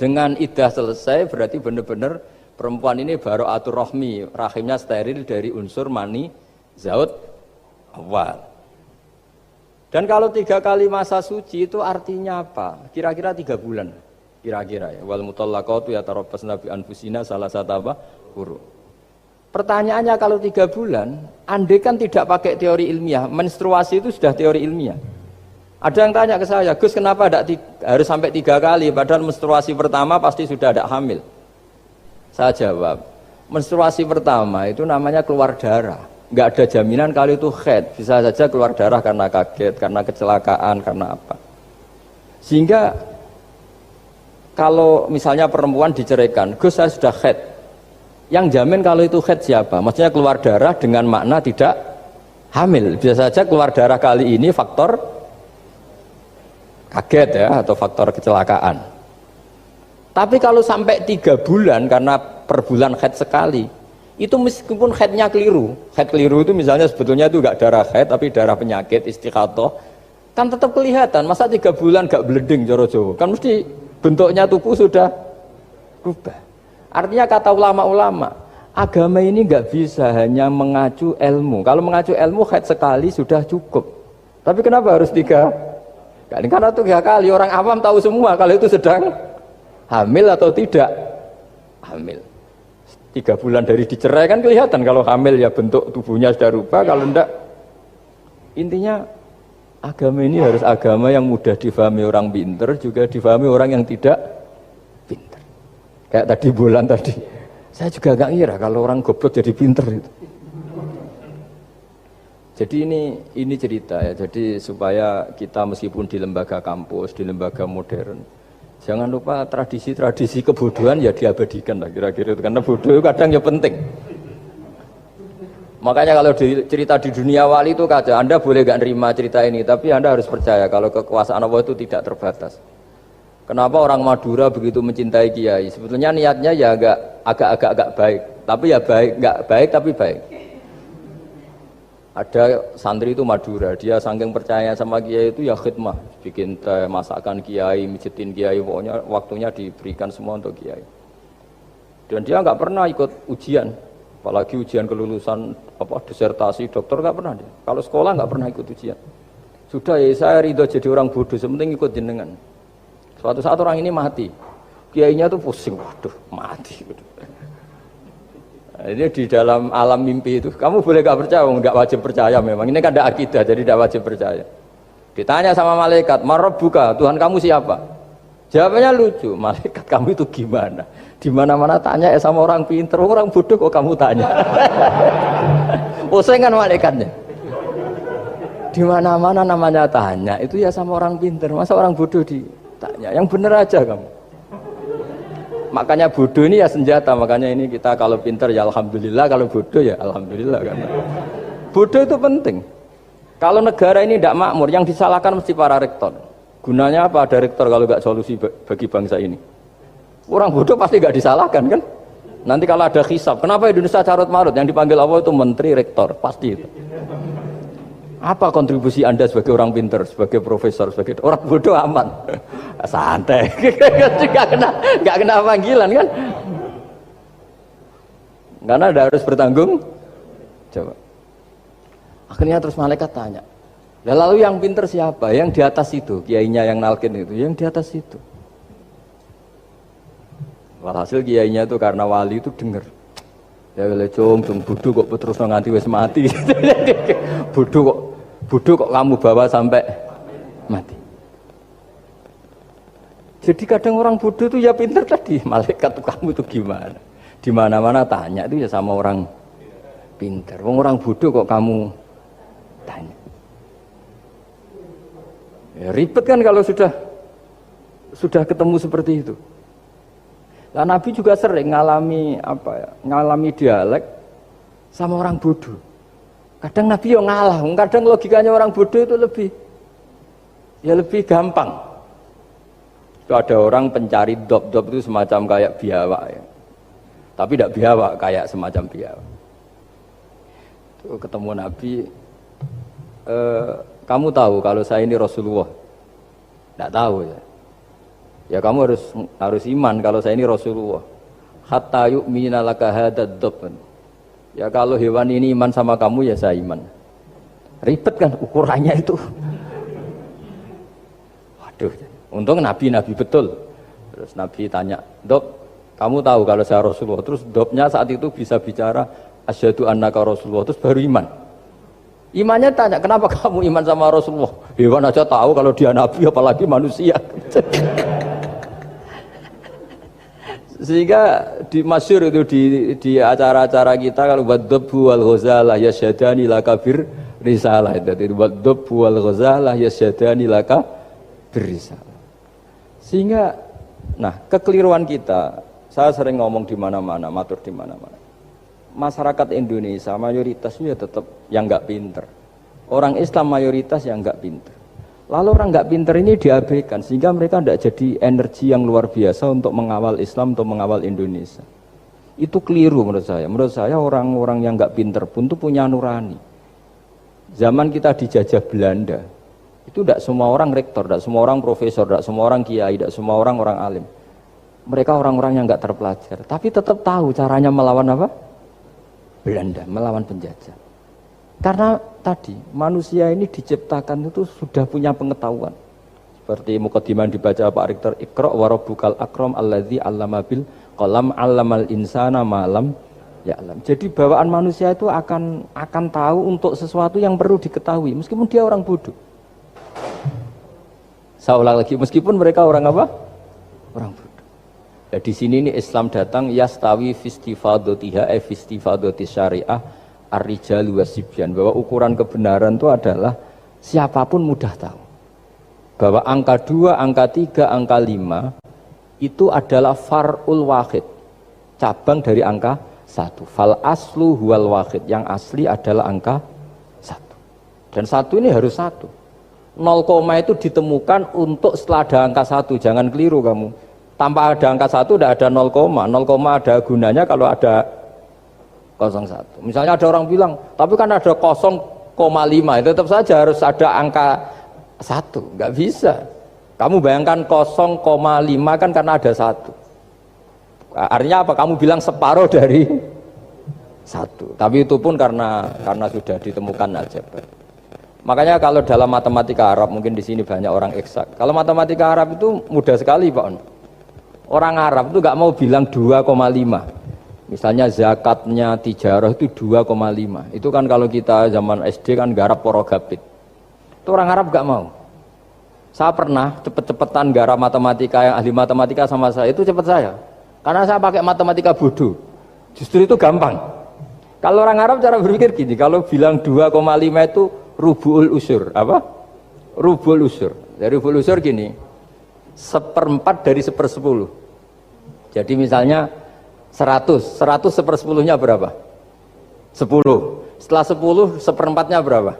Dengan iddah selesai berarti benar-benar Perempuan ini bara'atur rahmi, rahimnya steril dari unsur mani zaut awal. Dan kalau 3 kali masa suci itu artinya apa? Kira-kira 3 bulan. Kira-kira ya. Wal mutallaqatu yatarabbasna bi anfusina salah satu apa? Huru. Pertanyaannya kalau 3 bulan, andai kan tidak pakai teori ilmiah, menstruasi itu sudah teori ilmiah. Ada yang tanya ke saya, Gus kenapa harus sampai 3 kali, padahal menstruasi pertama pasti sudah ada hamil. Saya jawab, menstruasi pertama itu namanya keluar darah. Nggak ada jaminan kalau itu haid, bisa saja keluar darah karena kaget, karena kecelakaan, karena apa. Sehingga kalau misalnya perempuan diceraikan, Gus saya sudah haid. Yang jamin kalau itu haid siapa? Maksudnya keluar darah dengan makna tidak hamil. Bisa saja keluar darah kali ini faktor kaget ya, atau faktor kecelakaan. Tapi kalau sampai 3 bulan karena per bulan haid sekali, itu meskipun haidnya keliru, haid keliru itu misalnya sebetulnya itu enggak darah haid tapi darah penyakit istiqatoh, kan tetap kelihatan. Masa 3 bulan enggak bleeding joro Jawa? Kan mesti bentuknya tubuh sudah berubah. Artinya kata ulama-ulama, agama ini enggak bisa hanya mengacu ilmu. Kalau mengacu ilmu haid sekali sudah cukup. Tapi kenapa harus 3 kali? Karena 3 kali orang awam tahu semua kalau itu sedang hamil atau tidak hamil. 3 bulan dari dicerai kan kelihatan kalau hamil ya bentuk tubuhnya sudah rubah, kalau enggak. Intinya agama ini harus agama yang mudah difahami orang pinter, juga difahami orang yang tidak pinter. Kayak tadi bulan tadi, saya juga gak ngira kalau orang goblok jadi pinter itu. Jadi ini cerita ya, jadi supaya kita meskipun di lembaga kampus, di lembaga modern, jangan lupa tradisi-tradisi kebodohan ya diabadikan lah kira-kira itu, karena bodoh kadang ya penting. Makanya kalau cerita di dunia wali itu kacau. Anda boleh gak nerima cerita ini, tapi Anda harus percaya kalau kekuasaan Allah itu tidak terbatas. Kenapa orang Madura begitu mencintai kiai? Sebetulnya niatnya ya agak-agak baik, tapi ya baik, nggak baik tapi baik. Ada santri itu Madura, dia saking percaya sama kiai itu ya khidmah, bikin teh, masakan kiai, mijitin kiai, pokoknya waktunya diberikan semua untuk kiai. Dan dia nggak pernah ikut ujian, apalagi ujian kelulusan disertasi dokter nggak pernah dia. Kalau sekolah nggak pernah ikut ujian. Sudah ya saya ridho jadi orang bodoh, sementing ikut jenengan. Suatu saat orang ini mati, kiainya tuh pusing, waduh mati. Ini di dalam alam mimpi itu, kamu boleh gak percaya, nggak wajib percaya memang. Ini kan ada akidah, jadi tidak wajib percaya. Ditanya sama malaikat, Marabbuka, Tuhan kamu siapa? Jawabannya lucu, malaikat kamu itu gimana? Di mana-mana tanya sama orang pinter, orang bodoh kok kamu tanya? Pusing kan malaikatnya. Di mana-mana namanya tanya, itu ya sama orang pinter, masa orang bodoh ditanya? Yang bener aja kamu. Makanya bodoh ini ya senjata, makanya ini kita kalau pintar ya alhamdulillah, kalau bodoh ya alhamdulillah. Karena bodoh itu penting. Kalau negara ini tidak makmur, yang disalahkan mesti para rektor. Gunanya apa ada rektor kalau nggak solusi bagi bangsa ini? Orang bodoh pasti nggak disalahkan kan? Nanti kalau ada hisab, kenapa Indonesia carut marut? Yang dipanggil Allah itu menteri rektor, pasti itu. Apa kontribusi Anda sebagai orang pintar, sebagai profesor, sebagai orang bodoh aman? Santai, nggak kena panggilan kan? Karena Anda harus bertanggung jawab. Akhirnya terus malaikat tanya, lalu yang pintar siapa? Yang di atas itu, kiainya yang nalkin itu, yang di atas itu. Walhasil kiainya itu karena wali itu dengar. Ya lecung, bodoh kok terus nganti wis mati. bodoh kok kamu bawa sampai mati. Jadi kadang orang bodoh itu ya pinter tadi, malaikat tuh kamu tuh gimana? Di mana-mana tanya itu ya sama orang pinter. Orang bodoh kok kamu tanya? Ya, ribet kan kalau sudah ketemu seperti itu. Lah Nabi juga sering ngalami dialek sama orang bodoh. Kadang Nabi yang ngalah, kadang logikanya orang bodoh itu lebih gampang. Itu ada orang pencari dop itu semacam kayak biawak ya. Tapi tidak biawak, kayak semacam biawak. Itu ketemu Nabi, kamu tahu kalau saya ini Rasulullah? Tidak tahu ya. Ya kamu harus iman kalau saya ini Rasulullah. hatta yu'mina laka hadzal dhab. Ya kalau hewan ini iman sama kamu ya saya iman. Ribet kan ukurannya itu. Waduh, untung Nabi betul. Terus Nabi tanya, "Dok, kamu tahu kalau saya Rasulullah?" Terus Dobnya saat itu bisa bicara, "Asyhadu annaka Rasulullah." Terus baru iman. Imannya tanya, "Kenapa kamu iman sama Rasulullah?" Hewan aja tahu kalau dia Nabi, apalagi manusia. Sehingga di masyhur itu di acara-acara kita kalau wadhabbu wal ghazalah yasyadani laka bir risalah, itu wadhabbu wal ghazalah yasyadani laka bir risalah. Sehingga nah, kekeliruan kita, saya sering ngomong di mana-mana, matur di mana-mana. Masyarakat Indonesia mayoritasnya tetap yang nggak pinter. Orang Islam mayoritas yang nggak pinter. Lalu orang nggak pinter ini diabaikan sehingga mereka tidak jadi energi yang luar biasa untuk mengawal Islam, untuk mengawal Indonesia. Itu keliru menurut saya. Menurut saya orang-orang yang nggak pinter pun tuh punya nurani. Zaman kita dijajah Belanda, itu tidak semua orang rektor, tidak semua orang profesor, tidak semua orang kiai, tidak semua orang alim. Mereka orang-orang yang nggak terpelajar, tapi tetap tahu caranya melawan apa? Belanda, melawan penjajah. Karena tadi manusia ini diciptakan itu sudah punya pengetahuan. Seperti mukaddimah dibaca Pak Rektor, Iqra wa rabbukal akram alladzi 'allama bil qalam 'allamal insana ma lam ya'lam. Jadi bawaan manusia itu akan tahu untuk sesuatu yang perlu diketahui meskipun dia orang bodoh. Saya ulang lagi, meskipun mereka orang apa? Orang bodoh. Nah, di sini ini Islam datang yastawi fistifadatiha fistifadati syariah ar-rijalu wasibyan, bahwa ukuran kebenaran itu adalah siapapun mudah tahu. Bahwa angka 2, angka 3, angka 5 itu adalah far'ul wahid, cabang dari angka 1. Fal aslu huwal wahid, yang asli adalah angka 1. Dan 1 ini harus 1. 0, itu ditemukan untuk setelah ada angka 1, jangan keliru kamu. Tanpa ada angka 1 tidak ada 0, 0, ada gunanya kalau ada 01. Misalnya ada orang bilang, tapi kan ada 0,5, tetap saja harus ada angka 1, nggak bisa. Kamu bayangkan 0,5 kan karena ada 1. Artinya apa? Kamu bilang separuh dari 1. Tapi itu pun karena sudah ditemukan aljabar. Makanya kalau dalam matematika Arab, mungkin di sini banyak orang eksak. Kalau matematika Arab itu mudah sekali, Pak. Orang Arab itu nggak mau bilang 2,5. Misalnya zakatnya tijarah itu 2,5. Itu kan kalau kita zaman SD kan garap porogapit. Itu orang Arab nggak mau. Saya pernah cepet-cepetan garap matematika, yang ahli matematika sama saya itu cepet saya. Karena saya pakai matematika bodoh. Justru itu gampang. Kalau orang Arab cara berpikir gini, kalau bilang 2,5 itu rubu'ul usur. Apa? Rubu'ul usur. Dari rubu'ul usur gini, 1/4 dari 1/10. Jadi misalnya 100 1/10-nya berapa? 10. Setelah 10 1/4-nya berapa?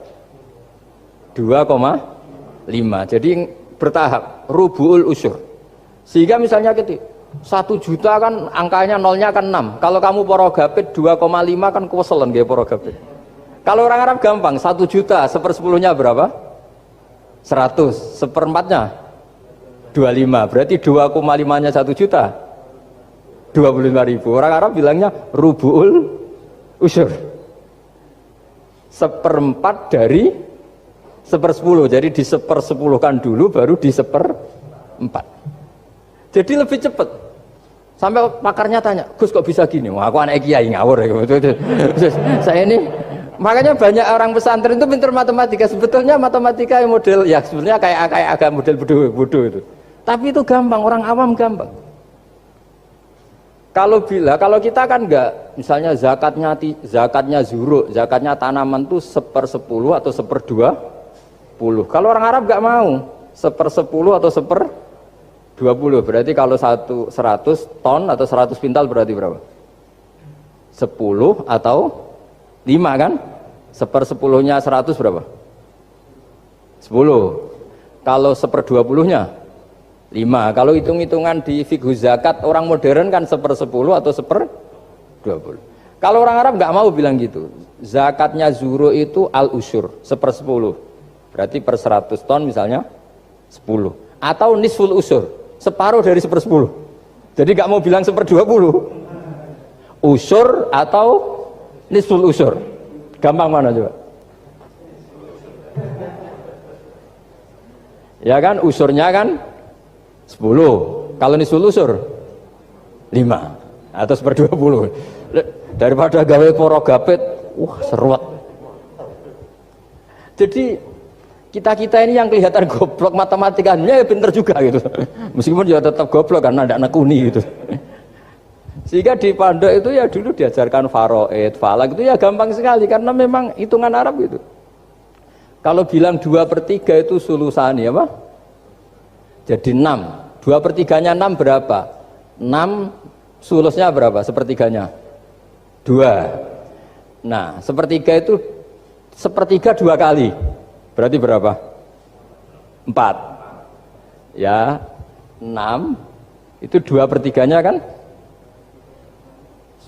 2,5. Jadi bertahap, rubu'ul usur. Sehingga misalnya gitu, 1 juta kan angkanya nolnya kan 6. Kalau kamu porogapit 2,5 kan kuweselan kayak porogapit. Kalau orang Arab gampang, 1 juta 1/10-nya berapa? 100. 1/4-nya 25. Berarti 2,5-nya 1 juta 25.000. Orang Arab bilangnya rubu'ul usur. 1/4 dari 1/10. Jadi di 1/10-kan dulu baru di 1/4. Jadi lebih cepat. Sampai pakarnya tanya, "Gus kok bisa gini?" Wah, aku anak kiai ngawur ya. Saya ini makanya banyak orang pesantren itu pintar matematika. Sebetulnya matematika yang model ya sebenarnya kayak agak model bodoh itu. Tapi itu gampang, orang awam gampang. Kalau kita kan enggak, misalnya zakatnya zuru, zakatnya tanaman tuh 1/10 atau 1/20. Kalau orang Arab enggak mau 1/10 atau 1/20. Berarti kalau 100 ton atau 100 pintal berarti berapa? 10 atau 5 kan? 1/10-nya 100 berapa? 10. Kalau 1/20-nya 5. Kalau hitung-hitungan di fikih zakat orang modern kan 1/10 atau 1/20. Kalau orang Arab nggak mau bilang gitu. Zakatnya zuru itu al-usyur 1/10. Berarti per 100 ton misalnya 10. Atau nisful usyur, separuh dari 1/10. Jadi nggak mau bilang 1/20. usur atau nisful usur? Gampang mana coba? Ya kan, usurnya kan 10. Kalau nisful usur 5 atau 1/20. Daripada gawe porogapit, wah seruat. Jadi kita ini yang kelihatan goblok matematikanya ya pinter juga gitu. Meskipun ya tetap goblok karena ada nekuni gitu. Sehingga di pondok itu ya dulu diajarkan faraid, falak itu ya gampang sekali karena memang hitungan Arab gitu. Kalau bilang 2/3 itu sulusani apa? Jadi 6. 2/3-nya 6 berapa? 6 sulusnya berapa? Sepertiganya 2. Nah, sepertiga itu sepertiga 2 kali. Berarti berapa? 4. Ya, 6 itu 2/3-nya kan?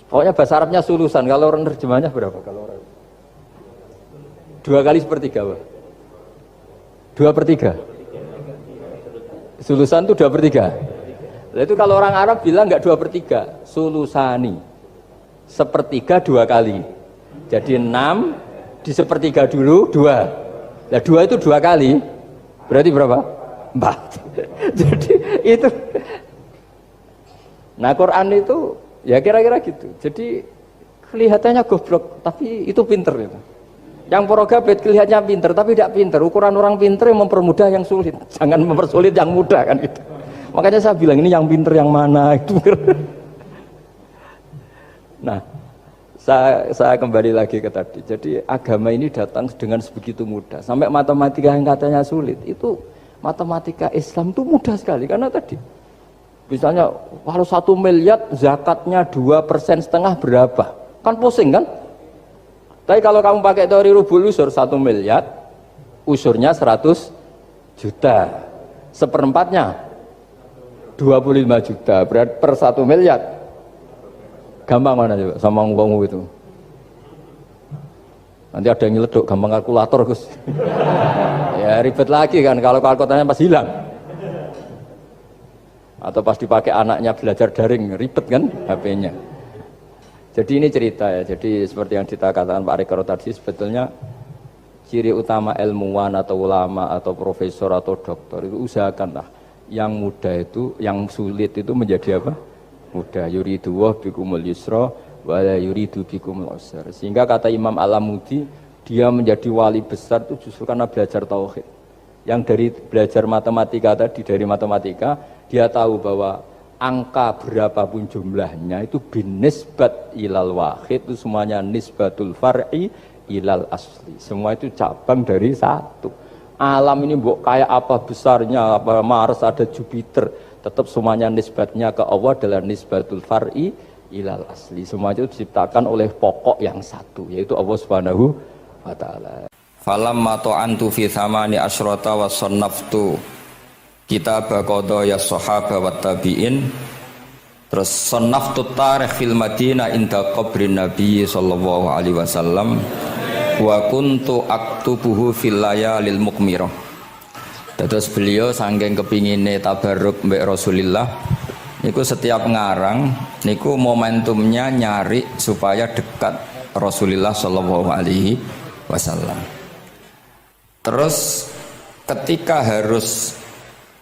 Pokoknya bahasa Arabnya sulusan. Kalau orang terjemahnya berapa? Kalau orang 2 kali sepertiga, Pak. 2/3. Sulusan itu 2/3. Nah, itu kalau orang Arab bilang enggak 2/3, sulusani. Sepertiga 2 kali. Jadi 6 di sepertiga dulu 2. Nah 2 itu 2 kali. Berarti berapa? 4. Jadi itu. Nah Quran itu ya kira-kira gitu. Jadi kelihatannya goblok, tapi itu pinter itu. Yang porogabit kelihatannya pinter, tapi tidak pinter. Ukuran orang pinter yang mempermudah yang sulit. Jangan mempersulit yang mudah kan itu. Makanya saya bilang ini yang pinter yang mana itu. Nah, saya kembali lagi ke tadi. Jadi agama ini datang dengan sebegitu mudah. Sampai matematika yang katanya sulit, itu matematika Islam itu mudah sekali. Karena tadi, misalnya kalau 1 miliar zakatnya 2,5% berapa? Kan pusing kan? Tapi kalau kamu pakai teori rubul usur 1 miliar, usurnya 100 juta. Seperempatnya 25 juta. Berarti per 1 miliar. Gampang mana coba sama ngomong itu. Nanti ada yang nyeleduk gampang kalkulator Gus. Ya ribet lagi kan kalau kalkulatornya pas hilang. Atau pas dipakai anaknya belajar daring ribet kan HP-nya. Jadi ini cerita ya. Jadi seperti yang dikatakan Pak Rekor tadi sebetulnya ciri utama ilmuwan atau ulama atau profesor atau doktor itu usahakanlah yang mudah itu, yang sulit itu menjadi apa? Mudah. Yuridu wa bikumul yusra wa la yuridu bikumul usra. Sehingga kata Imam Al-Amudi, dia menjadi wali besar itu justru karena belajar tauhid. Yang dari belajar matematika tadi, dari matematika dia tahu bahwa angka berapapun jumlahnya itu binisbat ilal wahid, itu semuanya nisbatul far'i ilal asli. Semua itu cabang dari satu. Alam ini kayak apa besarnya, apa Mars ada Jupiter, tetap semuanya nisbatnya ke Allah adalah nisbatul far'i ilal asli. Semua itu diciptakan oleh pokok yang satu, yaitu Allah Subhanahu wa taala. Falamma ta'antu fi thamani asyrata wa sannaftu kitab qadaya sahaba wa tabi'in. Terus sannaftu tarikh fil Madinah inda qabrin Nabi sallallahu alaihi wasallam wa kuntu aktubuhu fil layalil mukmirah. Terus beliau saking kepingine tabarruk mbek Rasulullah niku setiap ngarang niku momentumnya nyari supaya dekat Rasulullah sallallahu alaihi wasallam. Terus ketika harus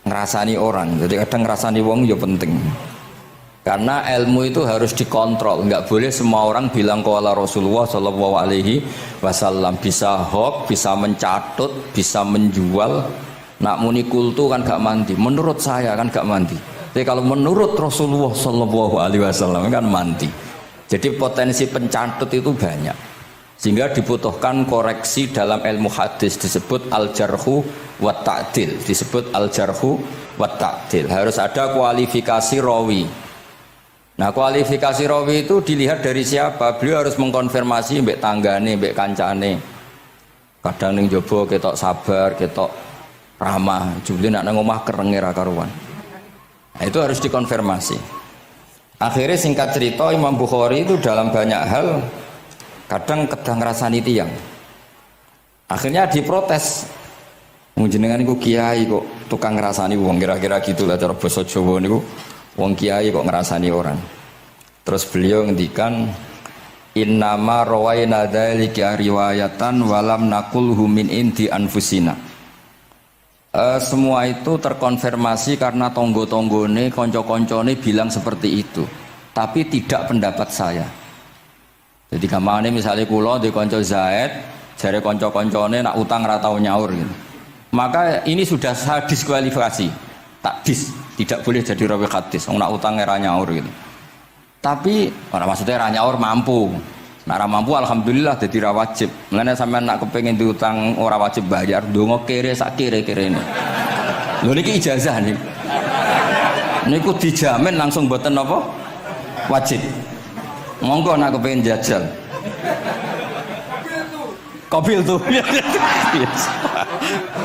ngerasani orang, jadi kadang ngerasani wong ya penting. Karena ilmu itu harus dikontrol, nggak boleh semua orang bilang qala Rasulullah sallallahu alaihi wasallam, bisa hoax, bisa mencatut, bisa menjual. Nak muni kultu kan gak mandi, menurut saya kan gak mandi. Tapi kalau menurut Rasulullah sallallahu alaihi wasallam kan mandi. Jadi potensi pencatut itu banyak. Sehingga dibutuhkan koreksi dalam ilmu hadis, disebut al-jarhu wa ta'dil, disebut al-jarhu wa ta'dil. Harus ada kualifikasi rawi. Nah, kualifikasi rawi itu dilihat dari siapa? Beliau harus mengkonfirmasi mbek tanggane, mbek kancane. Kadang ning jaba ketok sabar, ketok ramah, juli nak nang omah kerenge ra karuan. Nah, itu harus dikonfirmasi. Akhirnya singkat cerita Imam Bukhari itu dalam banyak hal kadang kedang ngrasani tiyang. Akhirnya diprotes. Jenengan niku kiai kok tukang ngrasani wong, kira-kira gitulah cara basa Jawa niku. Wong kiai kok ngrasani orang. Terus beliau ngendikan innama rawaina dzalika riwayatan walam naqulhu min indi anfusina. Semua itu terkonfirmasi karena tonggo-tonggone, konco-koncone bilang seperti itu, tapi tidak pendapat saya. Jadi gampangnya misalnya kulo di konco Zaid, jare konco-koncone nak utang ra tau nyaur gitu. Maka ini sudah saya diskualifikasi, tidak boleh jadi rawi hadis. Nak utang era nyaur gitu. Tapi maksudnya ra nyaur mampu. Nak ra mampu alhamdulillah dadi ra wajib. Mulane sampean nak kepengin diutang ora wajib bayar, ndonga kere sak kere-kerene. Lho niki ijazah nih. Niku dijamin langsung mboten apa? Wajib. Monggo nak kepengin jajal. Kobil tuh.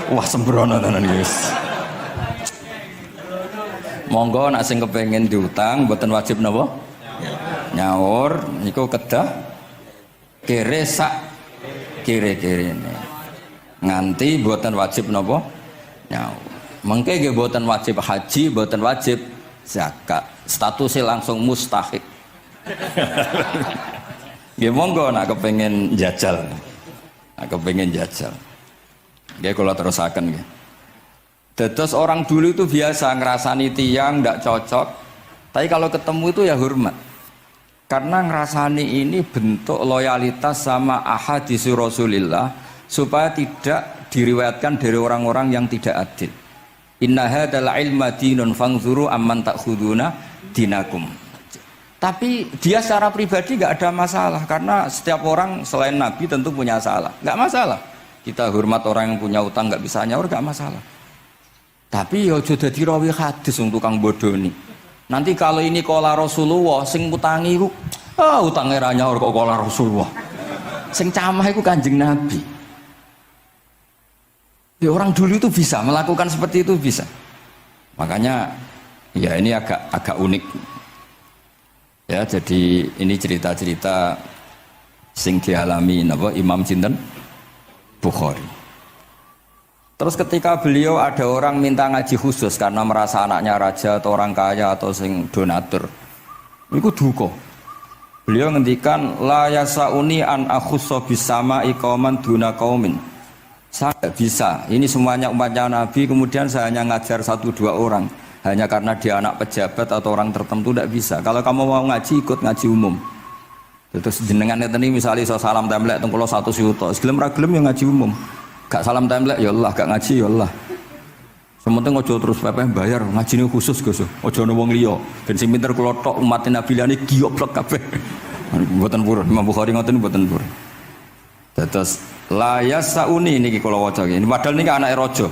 Wah sembrono tenan guys. Monggo nak sing kepengin diutang mboten wajib napa? Nyaur niku kedah kere sak kere-kerene. Nganti mboten wajib napa? Nyaur. Mengke nggih mboten wajib haji, mboten wajib zakat. Statusnya langsung mustahik. Nggih monggo nak kepengin jajal. Nak kepengin jajal. Nggih kula terusaken nggih. Dados orang dulu itu biasa ngerasani tiang ndak cocok, tapi kalau ketemu itu ya hormat. Karena ngerasani ini bentuk loyalitas sama ahadits Rasulillah supaya tidak diriwayatkan dari orang-orang yang tidak adil. Inna hadzal ilma dinun fangzuru amman ta'khuduna dinakum. Tapi dia secara pribadi nggak ada masalah karena setiap orang selain Nabi tentu punya salah, nggak masalah. Kita hormat orang yang punya utang nggak bisa nyaur nggak masalah. Tapi ya aja dadi rawi hadis untuk tukang bodoni. Nanti kalau ini kola Rasulullah sing utangi iku utange ra nyaur kok kola Rasulullah. Sing camah iku Kanjeng Nabi. Ya orang dulu itu bisa melakukan seperti itu bisa. Makanya ya ini agak unik. Ya jadi ini cerita-cerita sing dialami napa Imam Sinten Bukhari. Terus ketika beliau ada orang minta ngaji khusus karena merasa anaknya raja atau orang kaya atau sing donatur, itu duka. Beliau ngendikan la yasauni an akhussa bisama iqaman duna qaumin. Saya tidak bisa. Ini semuanya umatnya Nabi, kemudian saya hanya ngajar 1-2 orang hanya karena dia anak pejabat atau orang tertentu tidak bisa. Kalau kamu mau ngaji ikut ngaji umum. Terus jenengan ini misalnya so salam template teng kula 1 yuta. Gelem ra gelem ya ngaji umum. Gak salam template ya Allah, gak ngaji ya Allah. Sementing ojo terus pepeh bayar, ngajine khusus Gus. Ojo ono wong liya. Ben sing pinter kula tok umat Nabi liyane gioblok kabeh. Mboten purun, Imam Bukhari ngoten mboten purun. Dados la yasauni niki kula waca iki. Padahal niki anake raja.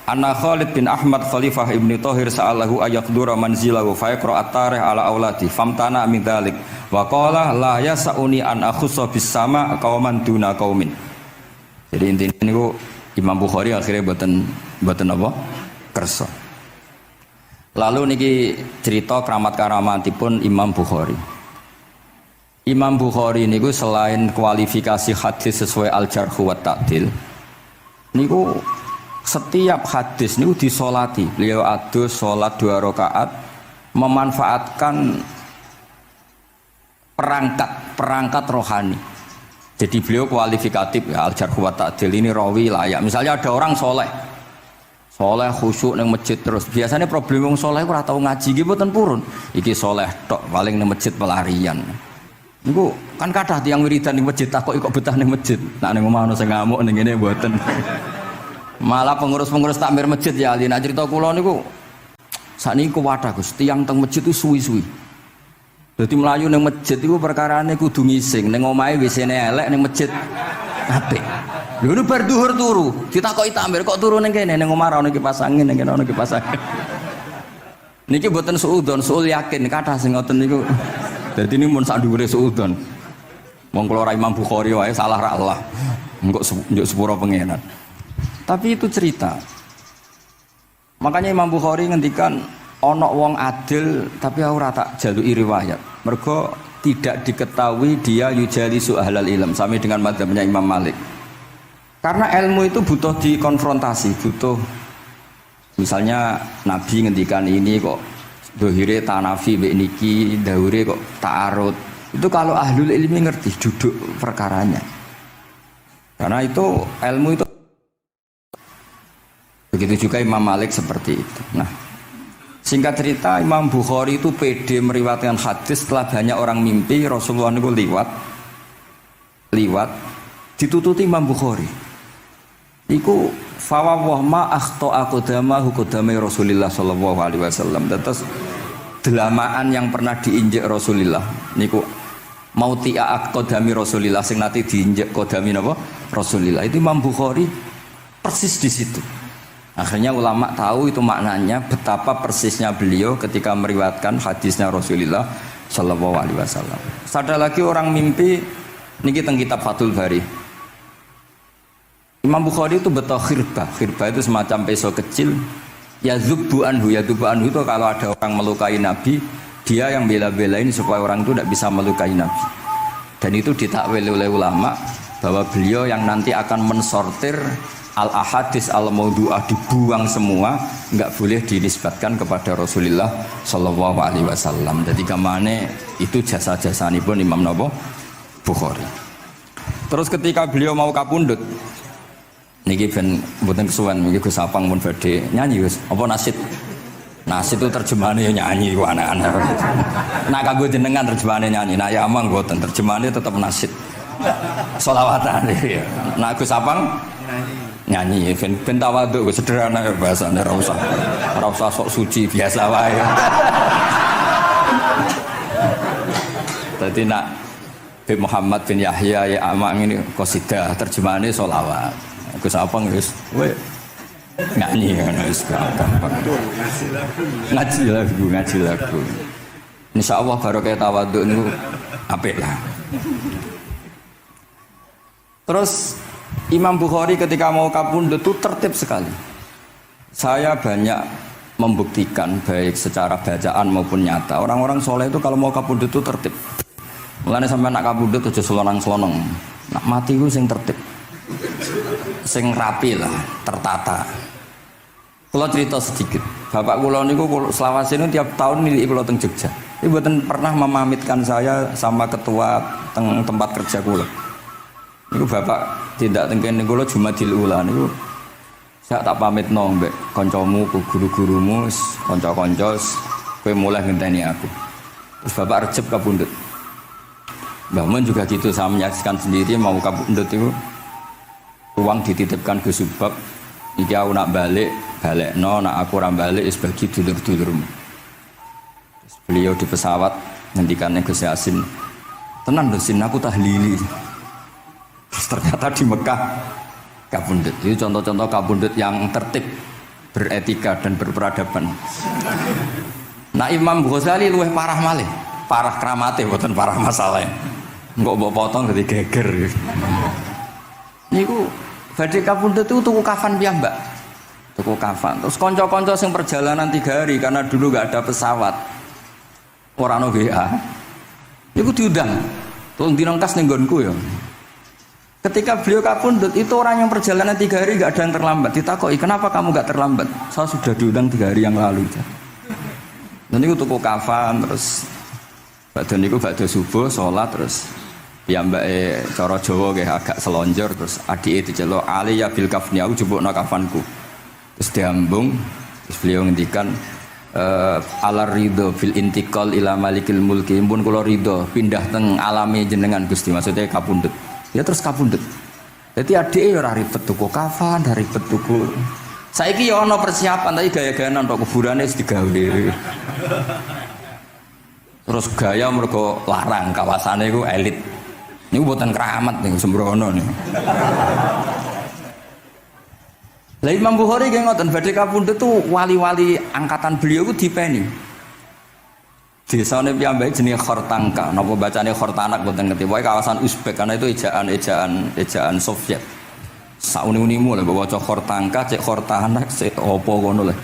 Anna Khalid bin Ahmad Khalifah Ibnu Thahir sa'alahu ayaqdura manzilahu fa yaqra at-tarikh ala auladi famtana min dzalik wa qala la yasauni an akhussa bis sama qauman duna qaumin. Jadi intinya niku Imam Bukhari akhirnya boten apa? Kersa. Lalu niki cerita keramat-keramatipun Imam Bukhari. Imam Bukhari niku selain kualifikasi hadis sesuai al-jarh wa ta'dil, niku setiap hadis niku disolati. Beliau adus sholat 2 rakaat memanfaatkan perangkat rohani. Jadi beliau kualifikatif ya al-jarh wa ta'dil ini rawi layak. Misalnya ada orang soleh khusyuk nang masjid terus. Biasanya problem wong soleh ora tau ngaji iki mboten purun. Iki soleh tok paling nang masjid pelarian. Niku kan kathah tiyang wiridan ning masjid takok kok betah ning masjid. Nek ning omah ono sing ngamuk ning ngene mboten. Malah pengurus-pengurus takmir masjid ya ali nak cerita kula niku sakniki kuwadah Gus, tiyang teng masjid itu suwi-suwi. Dadi mlayu ning masjid iku perkarane kudu ngising, ning omahe WC-ne elek ning masjid apik. Lho nu bar dhuwur turu, ditakoki takmir kok turu ning kene ning omah ra ono kipas angin ning kene ono kipas angin. Niki mboten suudzon, suul yakin kathah sing ngoten niku. Dadi ini mun sak dhuwure suudzon. Wong kula ra Imam Bukhari wae salah ra Allah. Engko njuk sepuro pengenan. Tapi itu cerita. Makanya Imam Bukhari ngendikan ana wong adil tapi ora tak jaluki riwayat. Mergo tidak diketahui dia yujalisu ahlal ilm sami dengan madzhabnya Imam Malik. Karena ilmu itu butuh dikonfrontasi, butuh misalnya Nabi ngendikan ini kok dohire tanafi mbek niki, daure kok ta'arud. Itu kalau ahlul ilmi ngerti duduk perkaranya. Karena itu ilmu itu. Begitu juga Imam Malik seperti itu. Nah, singkat cerita Imam Bukhari itu pede meriwayatkan hadis setelah banyak orang mimpi Rasulullah itu liwat ditututi Imam Bukhari. Iku fawwah ma akhta aqdamahu qadamai Rasulillah sallallahu alaihi wasallam. Terus delamaan yang pernah diinjek Rasulullah niku mautia aqdami Rasulillah sing nate diinjek qadami napa Rasulillah. Itu Imam Bukhari persis di situ. Akhirnya ulama tahu itu maknanya betapa persisnya beliau ketika meriwayatkan hadisnya Rasulullah sallallahu alaihi wasallam. Ada lagi orang mimpi niki teng kitab Fathul Bari. Imam Bukhari itu betul khirbah. Khirbah itu semacam peso kecil. Yazubbu anhu itu kalau ada orang melukai Nabi, dia yang bela-belain supaya orang itu tidak bisa melukai Nabi. Dan itu ditakwil oleh ulama bahwa beliau yang nanti akan mensortir al-ahadis al-maudu'ah, dibuang semua, enggak boleh dinisbatkan kepada Rasulullah sallallahu alaihi wasallam. Jadi kemana itu jasa-jasanipun Imam Bukhari. Terus ketika beliau mau kapundhut niki ben mboten kesuwen niki Gus Apang pun badhe nyanyi Gus. Apa nasid? Nasid itu terjemahannya nyanyi ku anak-anak. Nah kanggo jenengan terjemahannya nyanyi. Nah ya amang mboten terjemahannya tetap nasid. Sholawatan ya. Nah Gus Apang nyanyi ben tawadhu sederhana ya bahasane ora usah sok suci biasa wae. Dadi nak bin Muhammad bin Yahya ya Amang ini qasidah terjemahannya sholawat. Gus Apang wis nyanyi ngono wis gampang. Ngaji lagu. Insyaallah barokah tawadhu niku apik lah. Terus Imam Bukhari ketika mau kapundhut itu tertib sekali. Saya banyak membuktikan baik secara bacaan maupun nyata. Orang-orang soleh itu kalau mau kapundhut itu tertib. Mulane sampai nak kapundhut aja selonang-selonong. Nak mati ku sing tertib. Sing rapi lah, tertata. Kalau cerita sedikit. Bapak kula niku selawase niku tiap tahun nilai kula teng Jogja. Ibu mboten pernah memamitkan saya sama ketua tempat kerja kula. Niku bapak tidak tengken niku Jumadil Ula niku saya tak pamit nong mbek kancamu guru-gurumu kanca-kanca kowe mulai ngenteni aku. Terus bapak Recep kapundhut. Mbah Mun juga gitu, saya menyaksikan sendiri mau kapundhut itu uang dititipkan ke Subab. Iki aku nak balekno nak aku ora balik wis bagi dulur-dulurmu. Terus beliau di pesawat ngendikannya Gus Yasin. Tenan lho Sin aku tahlili. Ternyata di Mekah kapundhut. Itu contoh-contoh kapundhut yang tertib, beretika dan berperadaban. Nah Imam Ghazali luwih parah malih, parah kramate mboten parah masalah. Engko mbok potong dadi geger. Niku badhe kapundhut itu tuku kafan piyambak. Tuku kafan. Terus kanca-kanca sing perjalanan 3 hari karena dulu enggak ada pesawat. Ora ono WA. Niku diundang. Tolong dinongkas ning nggonku ya. Ketika beliau kapundhut itu orang yang perjalanan 3 hari nggak ada yang terlambat. Ditakoki kenapa kamu nggak terlambat? Saya sudah diundang 3 hari yang lalu. Nanti aku tuku kafan terus badan niku badhe subuh sholat terus piyambake cara Jawa nggih agak selonjor terus adike diceluk ali ya bil kafni aku jupukno kafanku. Terus diambung terus beliau ngendikan ala ridho fil intiqal ila malikil mulki pun kula ridho pindah teng alame jenengan Gusti maksudnya kapundhut. Ya terus kapundhut. Jadi adike ora ribet tuku kafan, ora ribet tuku. Saiki ya ana persiapan tapi gaya-gayaan untuk kuburane wis digawe. Terus gaya mergo larang kawasane iku elit. Niku mboten keramat niku sembrono niku. Lah Imam Bukhari nggih ngoten badhe kapundhut tuh wali-wali angkatan beliau ku dipeni. Desane piyambake jenenge Khortangka, napa bacane Khortanak mboten ngerti. Pokoke kawasan Uzbek karena itu ejaan Soviet. Sauni-unimu lho waca Khortangka, cek Khortanak, cek opo ngono lho.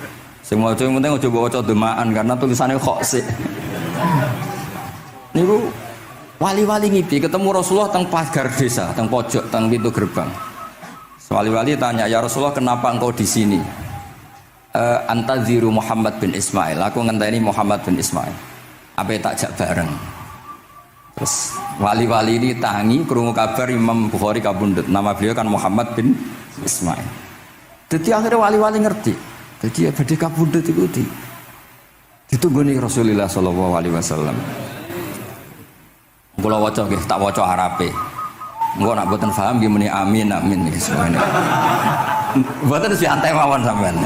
Sing maca yang penting aja waca demaan karena tulisannya kok sik. Niku wali-wali ngipi ketemu Rasulullah teng pagar desa, teng pojok, teng pintu gerbang. Wali-wali tanya, "Ya Rasulullah, kenapa engkau di sini?" antaziru Muhammad bin Ismail, aku ngenteni Muhammad bin Ismail. Apa tak jak bareng. Terus wali-wali ini tangi krungu kabar Imam Bukhari kabundut. Nama beliau kan Muhammad bin Ismail. Jadi akhirnya wali-wali ngerti. Jadi ya badhe kabundut itu ditunggu nih Rasulullah sallallahu alaihi wasallam. Kula waca nggih, tak waca Arabe. Engko nak boten paham nggih muni amin amin nggih semuanya. Boten santai mawon sampean.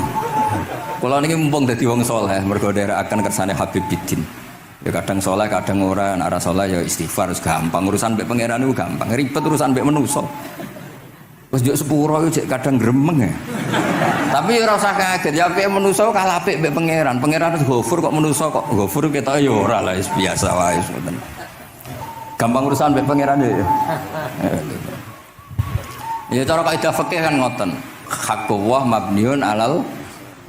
Kula niki mumpung dadi wong saleh mergo nderekaken kersane Habib Bidin. Ya kadang saleh kadang ora, nek ora saleh ya istighfar wis gampang. Urusan mbek pangeran niku gampang. Ribet urusan mbek manusa. Wis njuk sepuro iku cek kadang gremeng ya. Tapi ora usah kaget ya apike manusa kalah apik mbek pangeran. Pangeran Ghafur kok manusa kok Ghafur ketoke ya ora lah biasa wae ngoten. Gampang urusan mbek pangeran ya. Ya cara kaidah fikih kan ngoten. Haqqullah mabniun alal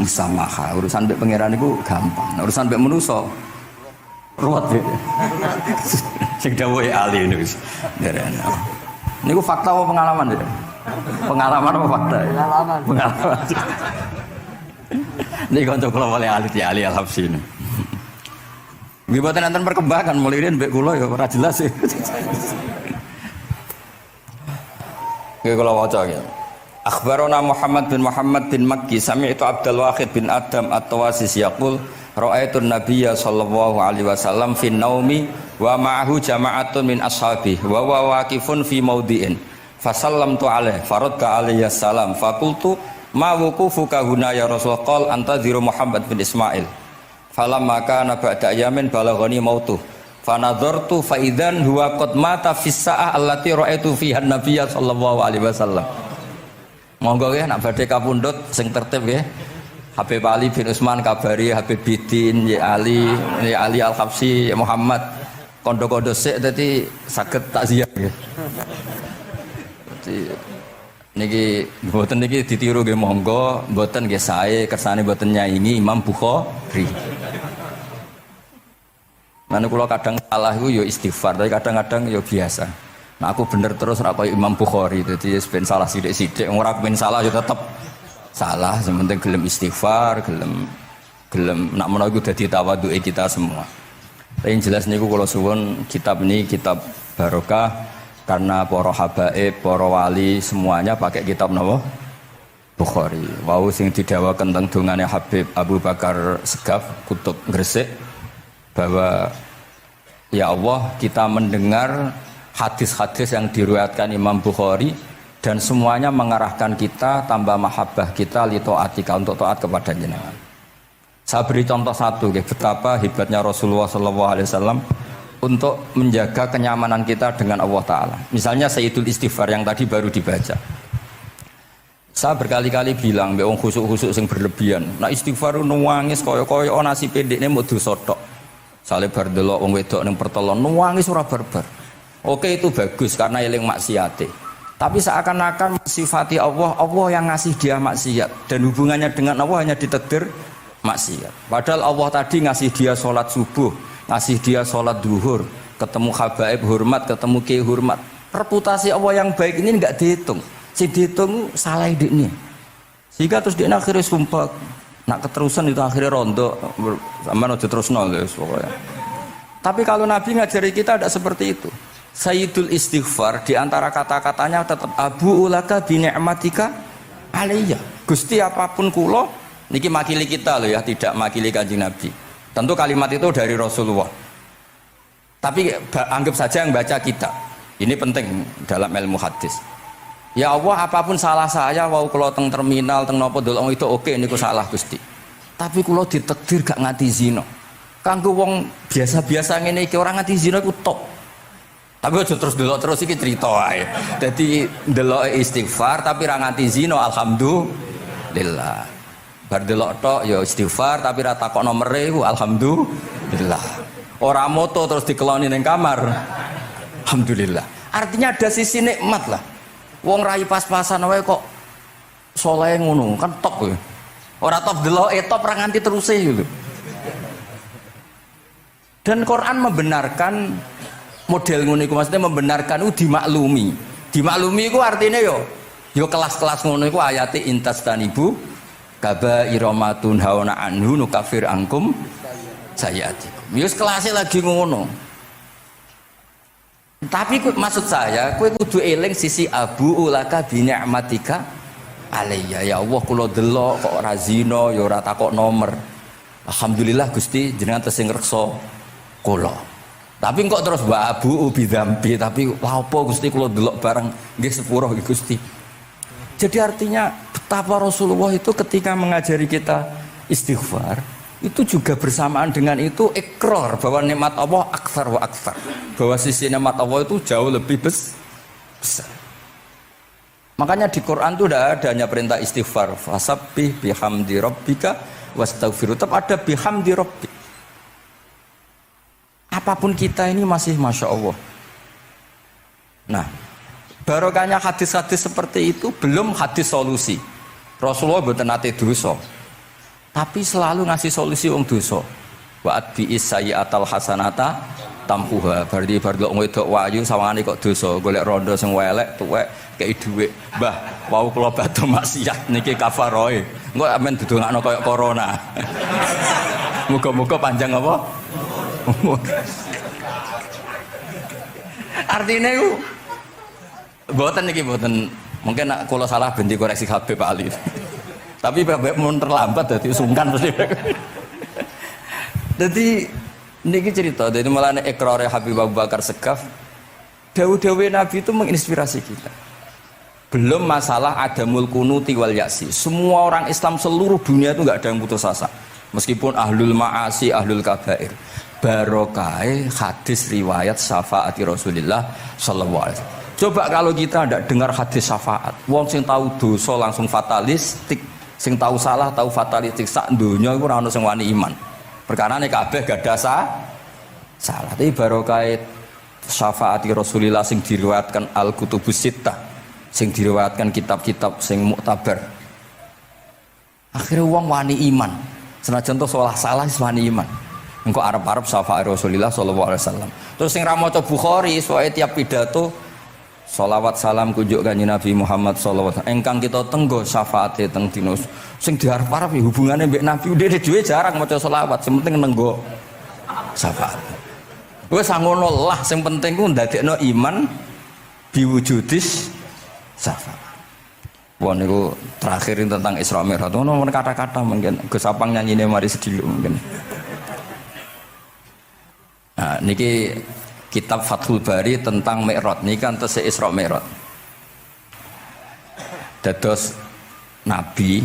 musamaha. Urusan mbek pangeran niku gampang. Urusan mbek manusa ruwet ya. Sing dawuhe ahli niku. Niku fakta apa pengalaman ya? Pengalaman apa fakta? Pengalaman. Ini kanca kula oleh ahli ahli al-Habsyi. Nggih boten enten perkembangan mulai mbek kula ya ora jelas sih. Nggih kula waca ya. Akhbarana Muhammad bin Makki sami'tu Abdul Wahid bin Adam at-Tawasis yaqul ra'aitun nabiyya sallallahu alaihi wasallam fin naumi wa ma'ahu jama'atun min ashabi wa waqifun fi maudhi'in fasallamtu alaihi faradda alayhi salam faqultu ma wuqufuka huna ya Rasul qol antaziru Muhammad bin Ismail falamma kana ba'da ayamin balaghani mautuh fanadhartu fa idzan huwa qad mata fis sa'ah allati ra'aitu fiha an-nabiyya sallallahu alaihi wasallam. Monggo nggih nak badhe kapundhut sing tertib nggih. Habib Ali bin Utsman kabari Habib Bidin ya Ali Al-Habsyi ya Muhammad kondo-kondo sik dadi saged takziah nggih. Dadi niki mboten niki ditiru nggih monggo, mboten nggih sae kersane mboten nyaingi Imam Bukhari. Mana kula kadang salah iku ya istighfar, tapi kadang-kadang ya biasa. Nah aku bener terus ora koyo Imam Bukhari, dadi ben salah sithik-sithik, ora ben salah ya tetep salah, yang penting gelem istighfar, gelem nak menawa iku dadi tawadhuke kita semua. Tapi yang jelas niku kula suwun kitab ini kitab barokah karena para habaib, para wali semuanya pakai kitab napa? Bukhari. Wau sing didhawaken teng dongane Habib Abu Bakar Segaf Kutub Gresik bahwa ya Allah kita mendengar hadis-hadis yang diriwayatkan Imam Bukhari dan semuanya mengarahkan kita tambah mahabbah kita li taatika untuk taat kepada jenengan. Saya beri contoh satu betapa hebatnya Rasulullah SAW untuk menjaga kenyamanan kita dengan Allah Ta'ala. Misalnya Sayyidul Istighfar yang tadi baru dibaca. Saya berkali-kali bilang wong khusuk-khusuk sing berlebihan. Nah istighfar nuwangis kaya-kaya nasi pendekne mau dosa tok. Sale bar delok wong wedok ning pertelon nuwangis ora barbar. Oke itu bagus karena eling maksiate. Tapi seakan-akan sifati Allah yang ngasih dia maksiat dan hubungannya dengan Allah hanya ditakdir maksiat. Padahal Allah tadi ngasih dia sholat subuh, ngasih dia sholat duhur, ketemu habaib hormat, ketemu kiai hormat. Reputasi Allah yang baik ini enggak dihitung. Si dihitung salah ini. Sehingga terus dia akhirnya sumpah, nak keterusan itu akhirnya rondo, sama aja terus nol guys pokoknya. Tapi kalau Nabi ngajari kita tidak seperti itu. Sayyidul Istighfar di antara kata-katanya tetap Abu ulaka bi ni'matika alayya. Gusti apapun kula niki makili kita loh ya, tidak makili Kanjeng Nabi. Tentu kalimat itu dari Rasulullah. Tapi anggap saja yang baca kita. Ini penting dalam ilmu hadis. Ya Allah apapun salah saya wau kula teng terminal teng napa delok itu oke niku salah Gusti. Tapi kula ditakdir gak nganti zina. Kanggo wong biasa-biasa ngene iki ora nganti zina iku top. Tapi aja terus delok terus iki cerita wae. Dadi delok istighfar tapi ra nganti zina alhamdulillah. Bar delok tok ya istighfar tapi ra takok nomere iku alhamdulillah. Ora moto terus dikeloni ning kamar. Alhamdulillah. Artinya ada sisi nikmat lah. Wong rai pas-pasan wae kok saleh ngono kan top ya. Ora top delok top ra nganti teruse gitu. Dan Quran membenarkan model ngono iku, maksudnya membenarkan dimaklumi. Dimaklumi iku artinya yo kelas-kelas ngono iku ayate intastanibu Kaba'ira ma tunhauna anhu nukafir angkum sayiatikum. Yus kelasnya lagi ngono. Tapi maksud saya, kowe kudu eling sisi abu ulaka bi ni'matika alayya. Ya Allah kula delok kok ora zina ya ora takok nomor. Alhamdulillah Gusti jenengan tesih ngreksa kula. Tapi kok terus wa abu bi dzambi, tapi lha apa Gusti kula delok bareng nggih sepuro Gusti. Jadi artinya betapa Rasulullah itu ketika mengajari kita istighfar itu juga bersamaan dengan itu ikrar bahwa nikmat Allah aktsar wa aktsar, bahwa sisi nikmat Allah itu jauh lebih besar. Makanya di Quran itu tidak ada hanya perintah istighfar, fasabbih bihamdi rabbika wastaghfiru, tetap ada bihamdi rabbik. Apapun kita ini masih masya Allah. Nah, barokahnya hadis-hadis seperti itu belum hadis solusi. Rasulullah mboten nate dosa, tapi selalu ngasih solusi wong dosa. Wa atbi'is sayyi'atal hasanata tampuha. Berarti bar delok wedok wayu sawangane kok dosa, golek rondo sing welek tuwek kei dhuwit. Mbah, wau kula badhe maksiat niki kafaroe. Engko amen didongakno kaya corona. Muga-muga panjang apa? Artinya itu mboten niki mboten, mungkin nak kula salah ben dikoreksi Habib Pak Ali. Tapi Bapak mun terlambat dadi sungkan mesti. Jadi niki cerita dari mulane ikrare Habib Abu Bakar Segaf, dawuh-dawuh Nabi itu menginspirasi kita. Belum masalah adamul kunuti wal ya'si. Semua orang Islam seluruh dunia itu enggak ada yang putus asa. Meskipun ahlul ma'asi, ahlul kabair. Barokai hadis riwayat syafaati Rasulullah sallallahu alaihi wasallam. Coba kalau kita tidak dengar hadis syafaat, wong sing tahu dosa langsung fatalistik, sing tahu salah tahu fatalistik, sak donya iku ora ono sing wani iman. Perkarane kabeh gadah salah. Tapi barokai syafaati Rasulullah sing diriwayatkan Al-Kutubus Sittah, sing diriwayatkan kitab-kitab sing muktabar. Akhirnya wong wani iman. Senajan to salah wani iman. Engko arep-arep syafaat Rasulullah sallallahu alaihi wasallam. Terus sing ra maca Bukhari soe tiap pidato sholawat salam kunjuk kanjeng Nabi Muhammad sallallahu alaihi wasallam. Engkang kita tenggo syafaate teng dina sing diarep-arep hubungane mbek Nabi dhewe jarang maca sholawat, sing penting nenggo syafaat. Wis ngono lah, sing penting ku ndadekno iman biwujudis syafaat. Wah niku terakhir tentang Isra Mi'raj. Ono kata-kata mungkin Gus Apang nyanyine mari sedilo mungkin. Nah, niki kitab Fathul Bari tentang Mi'raj niki kan tesih Isra Mi'raj. Dados nabi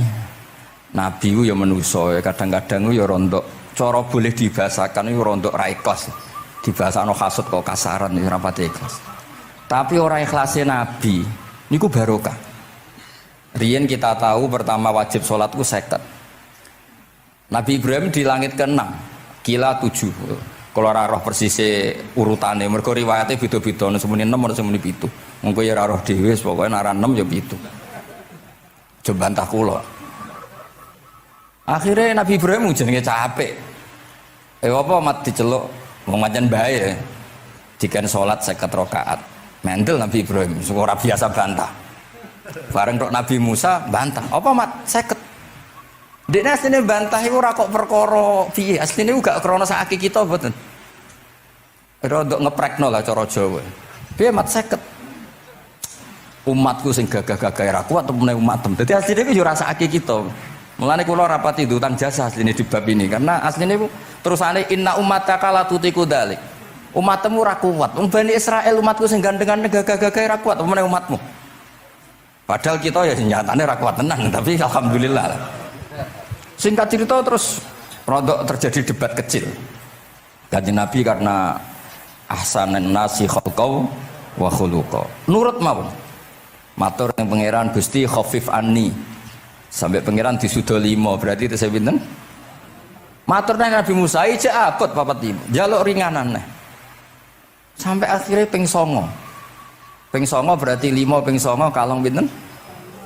ku ya manusa, kadang-kadang ku ya rondok cara boleh dibahasakan ku rondok ra ikhlas. Dibahasano hasud kok kasaran ya ora pati ikhlas. Tapi ora ikhlase nabi niku barokah. Riyen kita tahu pertama wajib salat ku 50. Nabi Ibrahim di langit ke-6, kila 7. Kalau ora roh persise urutane, mergo riwayate beda-beda, semene 6 ana semene 7. Mengko ya ora roh dhewe, pokoke nek ora 6 ya 7. Coba bantah kula. Akhirnya Nabi Ibrahim jenenge capek. Apa mat diceluk wong pancen bae. Diken salat 50 rakaat. Mendel Nabi Ibrahim, ora biasa bantah. Bareng tok Nabi Musa bantah. Apa mat 50? Dekne asline bantah iku ora kok perkara piye, asline gak krana sak kita mboten. Rodok ngeprekno lah cara Jawa. Piye mat 50? Umatku sing gagah-gagah ra kuat temene umatem. Dadi asline iku yo ora sak kita. Mulane kula rapati utang jasa asline di bab ini karena asline iku terusane inna ummataka la tutiku dzalik. Umatmu ora kuat. Wong Bani Israil umatku sing gandengan gagah-gagah ra kuat temene umatmu. Padahal kita ya nyatane ra kuat tenan, tapi alhamdulillah. Singkat cerita terus rodok terjadi debat kecil. Kanjeng Nabi karena ahsanan nasi khalqau wa khuluqa. Nurut mawon. Matur yang pangeran Gusti khafif anni. Sampai pangeran disudo 5 berarti itu saya pinten? Matur nang Nabi Musa ijek abot 45. Jaluk ringanan neh. Sampai akhirnya ping 9. Ping 9 berarti 5 ping 9 kalong pinten?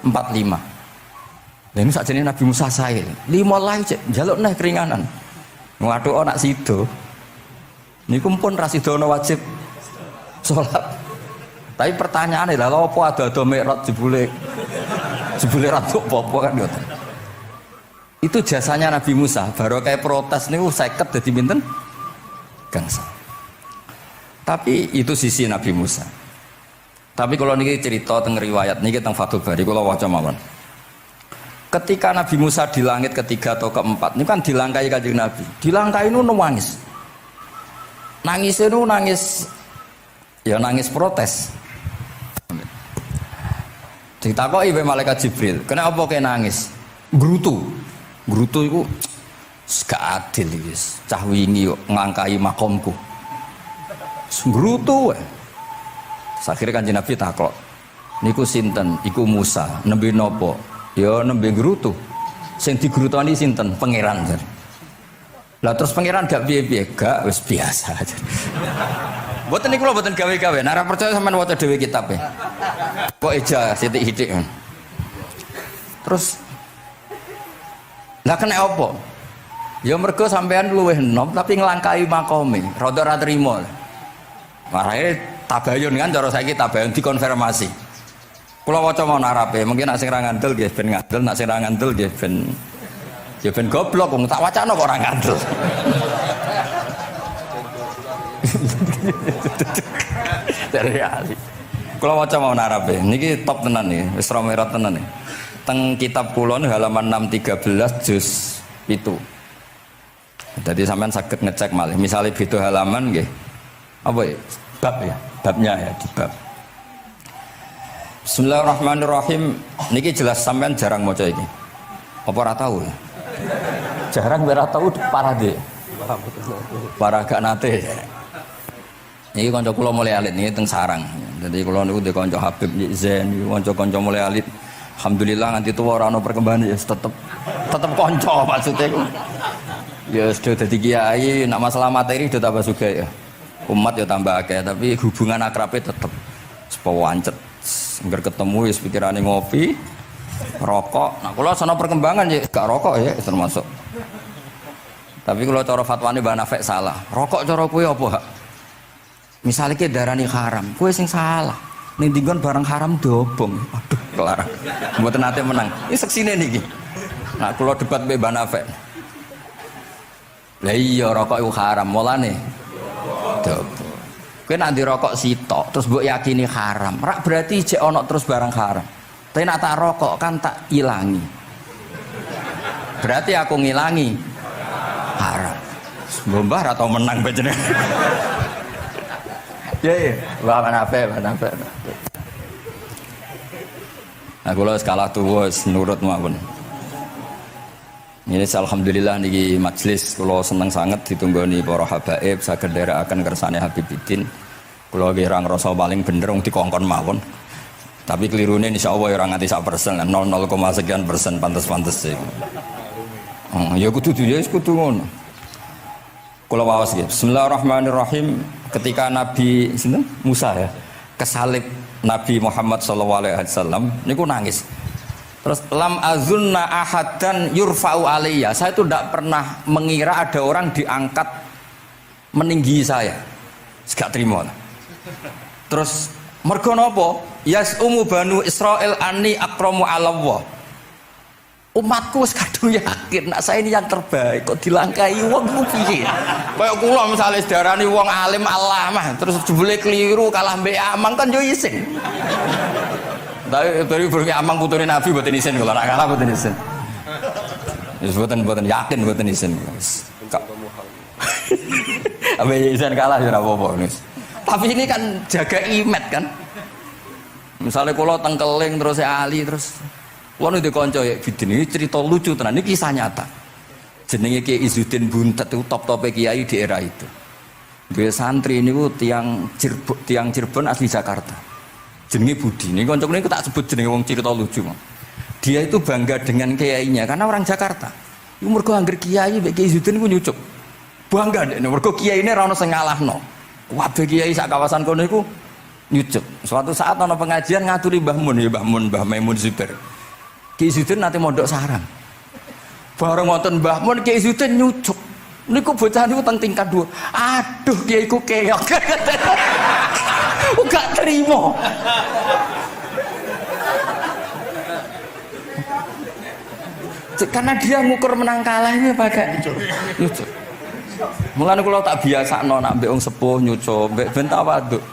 45. Lah ini sakjane Nabi Musa sae. 5 lah cek njaluk neh keringanan. Ngaduk anak sido. Niku pun ra sidono wajib salat. Tapi pertanyaane lha apa ada Mi'raj jebule ra tuk apa kan ngoten. Itu jasanya Nabi Musa. Baru kayak protes niku 50 dadi pinten? Gangsal. Tapi itu sisi Nabi Musa. Tapi kalau niki cerita teng riwayat niki teng Fathul Bari kula waca mawon. Ketika Nabi Musa di langit ketiga atau keempat, ini kan dilangkai Kanjeng Nabi. Dilangkai itu nangis. Nangis itu nangis, ya nangis protes. Ditakoki wae malaikat Jibril, kenapa kayak nangis? Grutu itu gak adil guys. Cah wingi ngangkai makomku. Grutu wae. Akhirnya Kanjeng Nabi takok, niku sinten? Iku Musa. Nembe nopo? Ya nembe grutu. Sing digrutoni sinten? Pangeran. Lah terus pangeran gak piye-piye, gak wis biasa aja. Mboten niku lho mboten gawe-gawe. Nek ora percaya sampean waca dhewe kitabe. Kok eja sithik-sithik. Terus lah kena apa? Ya mergo sampean luwih enom tapi nglangkai makome, rada ora trimo. Marahe tabayun kan cara saiki tabayun dikonfirmasi. Kula waca mau narape, mungkin nek sing ra ngandel nggih ben ngandel, nek sing ra ngandel nggih ben ya ben goblok wong tak wacana kok ora ngandel. Dari ali. Kula waca mau narape, niki top tenan nih, wis romerat tenan nih. Teng kitab kula halaman 613 juz 7. Jadi sampean saged ngecek malih. Misalnya beda halaman nggih. Apa ya? Bab ya, babnya ya di bab. Bismillahirrahmanirrahim. Niki jelas sampean jarang maca iki. Apa ora tahu ya? Jarang ora tahu parah deh. Parah gak nate. Niki kanca kula mulai alit niki teng sarang. Jadi kula niku ndek kanca Habib Zen, kanca-kanca mulai alit. Alhamdulillah nganti tuwa ora ana perkembangan ya tetep kanca maksudnya ku. Ya sudah dadi kiai, nak masalah materi sudah tambah sugih ya. Umat ya tambah akeh, tapi hubungan akrabe tetep sepawancet. Engger ketemu wis pikirane ngopi, rokok. Nah, kula sono perkembangan ya gak rokok ya termasuk. Tapi kalau cara fatwane Mbah Nafek salah. Rokok cara kowe apa, Hak? Misale ki darani haram, kowe sing salah. Ning dinggon barang haram dobong. Aduh, kelar. Mboten nate menang. Ini seksine niki. Nah, kula debat mbek Mbah Nafek. Lah iya rokok iku haram, mulane dobong. Kowe nek ndirokok sitok terus mbok yakini haram, rak berarti jek ana terus barang haram. Tapi nek tak rokok kan tak ilangi. Berarti aku ngilangi haram. Mbah atau menang bejene. Ya, Mbah Nafek. Nah, kula skala tuwa nurut mawon. Ini alhamdulillah niki majelis kula seneng sangat ditunggoni para habaib saged nderekaken kersane Habibiddin. Kula nggih ora ngrasa paling bener wong dikongkon mawon. Tapi kelirune insyaallah ora nganti 1%, 0,0 sekian persen pantes-pantes iku. Ya kudu ngono. Kula waos nggih. Bismillahirrahmanirrahim. Ketika Nabi Musa ya kesalib Nabi Muhammad SAW niku nangis. Terus lam azunna ahadan yurfa'u alayya. Saya itu tidak pernah mengira ada orang diangkat meninggi saya. Gak terima. Terus mergo napa? Yas'umu banu Israil anni akramu 'ala Allah. Umatku wis kadung yakin nek saya ini yang terbaik kok dilangkai wong ku piye. Kaya kula misale sedarani wong alim alamah terus jebule keliru kalah mbek amang kan yo isin. Dari burung amang putune Nabi mboten isin kula nek kalah mboten isin. Wis mboten yakin mboten isin. Abe isin kalah ya ora apa-apa. Tapi ini kan jaga imet kan. Misalnya kula tengkeling terus ali terus wong ndek kanca ya bidin ini cerita lucu tenan ini kisah nyata. Jenenge Kiai Izzuddin Buntet itu top-tope kiai di era itu. Dia santri niku tiang Cirebon asli Jakarta. Jenenge Budi. Ini kanca niku tak sebut jenenge wong cerita lucu. Dia itu bangga dengan kiainya karena orang Jakarta. Iku mergo anggere kiai mbek Kiai Izzuddin niku nyucuk. Bangga nek mergo kiyaine ra ono sing ngalahno. Kabeh kiai sak kawasan kono iku nyucuk. Suatu saat ana pengajian ngaturi Mbah Mun ya Mbah Maimun Zubair. Kiai Izzuddin nanti mondok sarang. Bareng wonten Mbah Mun Kiai Izzuddin nyucuk. Niku bocah niku teng tingkat 2. Aduh Kiai ku keok. Gak terima. karena dia ngukur menang kalah ini pakai nyucuk. Mulane kula tak biasakno nak mbek wong sepuh nyucuk, mbek ben tawaduk.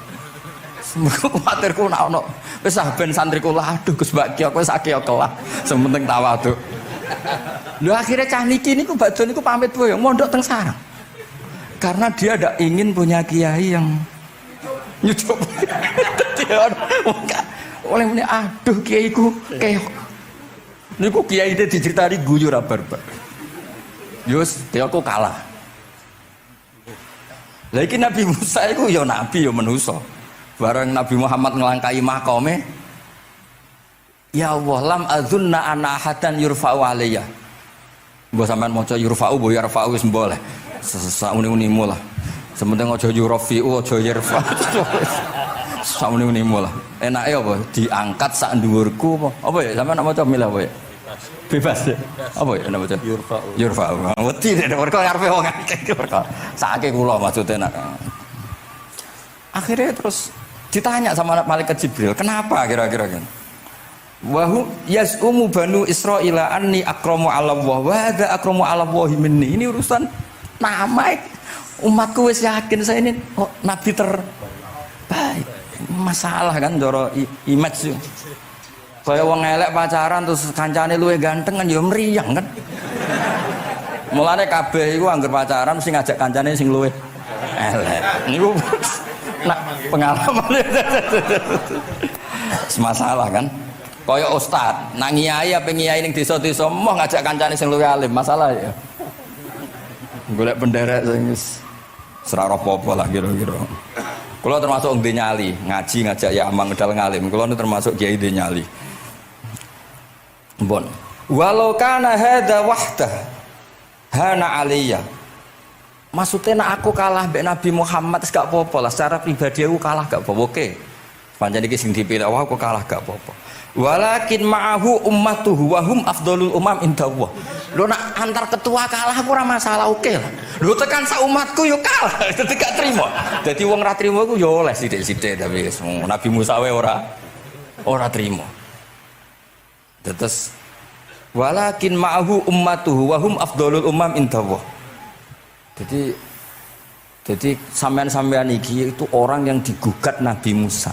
Semoga kuwatirku nak ono wis ben santriku lah aduh Gus Baki aku wis akeh kelah, sementing tawaduk. Lho akhirnya cah niki niku badhe niku pamit wae mondok teng sarang. Karena dia tidak ingin punya kiai yang nyucuk. Oleh muni aduh kiaiku keok. Niku kiai itu diceritani guyu ra barbar. Yus, dia aku kalah. Lah iki Nabi Musa iku ya nabi ya manusa. Bareng Nabi Muhammad ngelangkai makome, ya Allah lam adzunna ana ahadan yurfa'u alayya. Mbok sampean maca yurfa'u mbok yarfa'u wis boleh. Sauni-unimu lah. Sementing aja yurafi'u aja yarfa'u. Sauni-unimu lah. Enake apa? Diangkat sak dhuwurku apa? Apa ya sampean nak maca milah apa ya? Bebas ya. Apa ya nama maca? Yurfa'u. Yurfa'u. Wedi nek mergo ngarepe wong akeh mergo. Sakake kula maksudnya nak. Akhirnya terus ditanya sama malaikat Jibril, kenapa kira-kira kan? Wahu yas'umu banu Israila anni akramu 'ala Allah wa hadza akramu 'ala Allah minni. Ini urusan nama umatku wis yakin saya ini nabi terbaik. Masalah kan ndoro image. Kaya wong elek pacaran terus kancane luwih ganteng kan ya mriyang kan. Mulane kabeh iku anggere pacaran mesti ngajak kancane sing luwih elek. Niku nak pengalaman semasalah kan kaya ustad nak ngiyai apa ngiyai ning desa-desa moh ngajak kancane sing luwih alim masalah ya golek penderek sing ora apa-apa lah kira-kira kula termasuk wong nyali ngaji ngajak ya amang medal ngalim kula termasuk kiai nyali mbon walau kana hadza wahda hana aliyya. Maksudnya nak aku kalah mbek Nabi Muhammad gak apa-apa lah secara pribadi aku kalah gak apa-apa oke. Pancen iki sing dipilih wah aku kalah gak apa-apa. Walakin ma'ahu ummatuhu wa hum afdhalul umam indallah. Lho nak antar ketua kalah aku ora masalah oke lah. Lho tekan sak umatku yo kalah dadi gak trimo. Dadi wong ra trimo iku yo oleh sithik-sithik tapi Nabi Musa wae ora trimo. Terus walakin ma'ahu ummatuhu wa hum afdhalul umam indallah. Jadi sampean-sampean iki itu orang yang digugat Nabi Musa.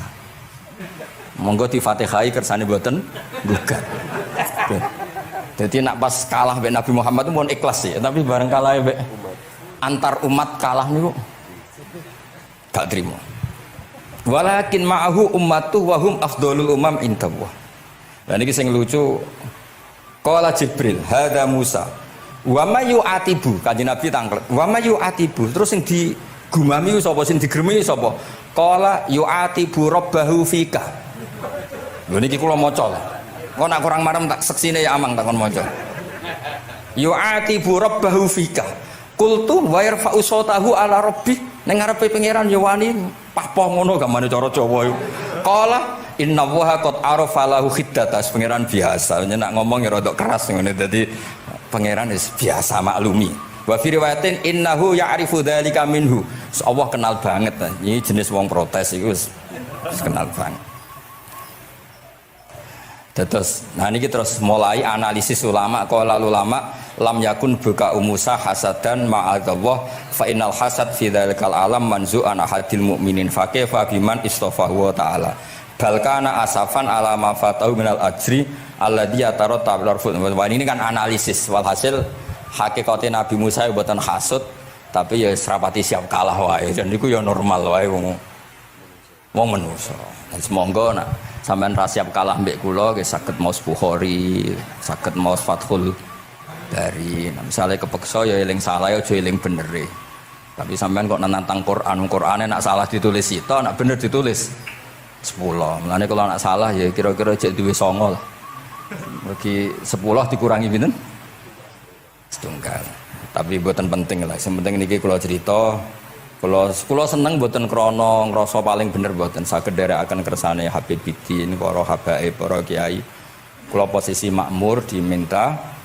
Monggo di Fatihai kersane mboten gugat. Jadi nak pas kalah mbek Nabi Muhammad itu mohon ikhlas sih, tapi bareng kalah mbek antar umat kalah niku gak trimo. Walakin ma'ahu ummatuhu wa hum afdhalul umam indallah. Lah niki sing lucu qala Jibril hadza Musa wa mayu atibu kanjeng Nabi tanglet wa mayu atibu terus sing digumami sapa sing digremi sapa qala yu'atibu rabbahu fika. Lho niki kula maca lho kok nak kurang marem tak seksine ya amang takon maca yu'atibu rabbahu fika qultu wa yarfa'u sautahu ala rabbi ning ngarepe pangeran ya wani papoh ngono gamane cara Jawa iku qala inna waha qad arafa lahu khiddatas pangeran biasa nak ngomong ya rada keras ngene dadi pangeran biasa maklumi. Wa fi riwayatin innahu ya'rifu dzalika minhu. Allah kenal banget. Ini jenis wong protes iku wis kenal banget. Terus nah niki terus mulai analisis ulama qala ulama lam yakun buka Musa hasadan ma'adzallah fa innal hasad fi dzalikal alam manzu'an ahadil mu'minin fa kaifa biman istafahu wa ta'ala. Bal kana asafan ala ma fatahu minal ajri alladzi yatarattab larfut. Ini kan analisis walhasil hakikatnya Nabi Musa mboten hasud tapi ya serapati siap kalah wae dan niku ya normal wae wong manusa. Dan semoga nak sampean ra siap kalah mbek kula nggih saged maos Bukhari, saged maos Fathul Bari. Nah, misalnya kepeksa ya eling salah ya aja eling bener. Tapi sampean kok nantang Qur'ane nak salah ditulis sita, nak bener ditulis 10. Mulane kalau nak salah ya kira-kira cek duwe 9 lah. Bagi 10 dikurangi pinten? Setunggal. Tapi mboten penting lah. Yang penting niki kula cerita, kula seneng mboten krana ngrasa paling bener mboten saged nderekaken kersane Habib Bidin, para habaib, para kiai. Kula posisi makmur diminta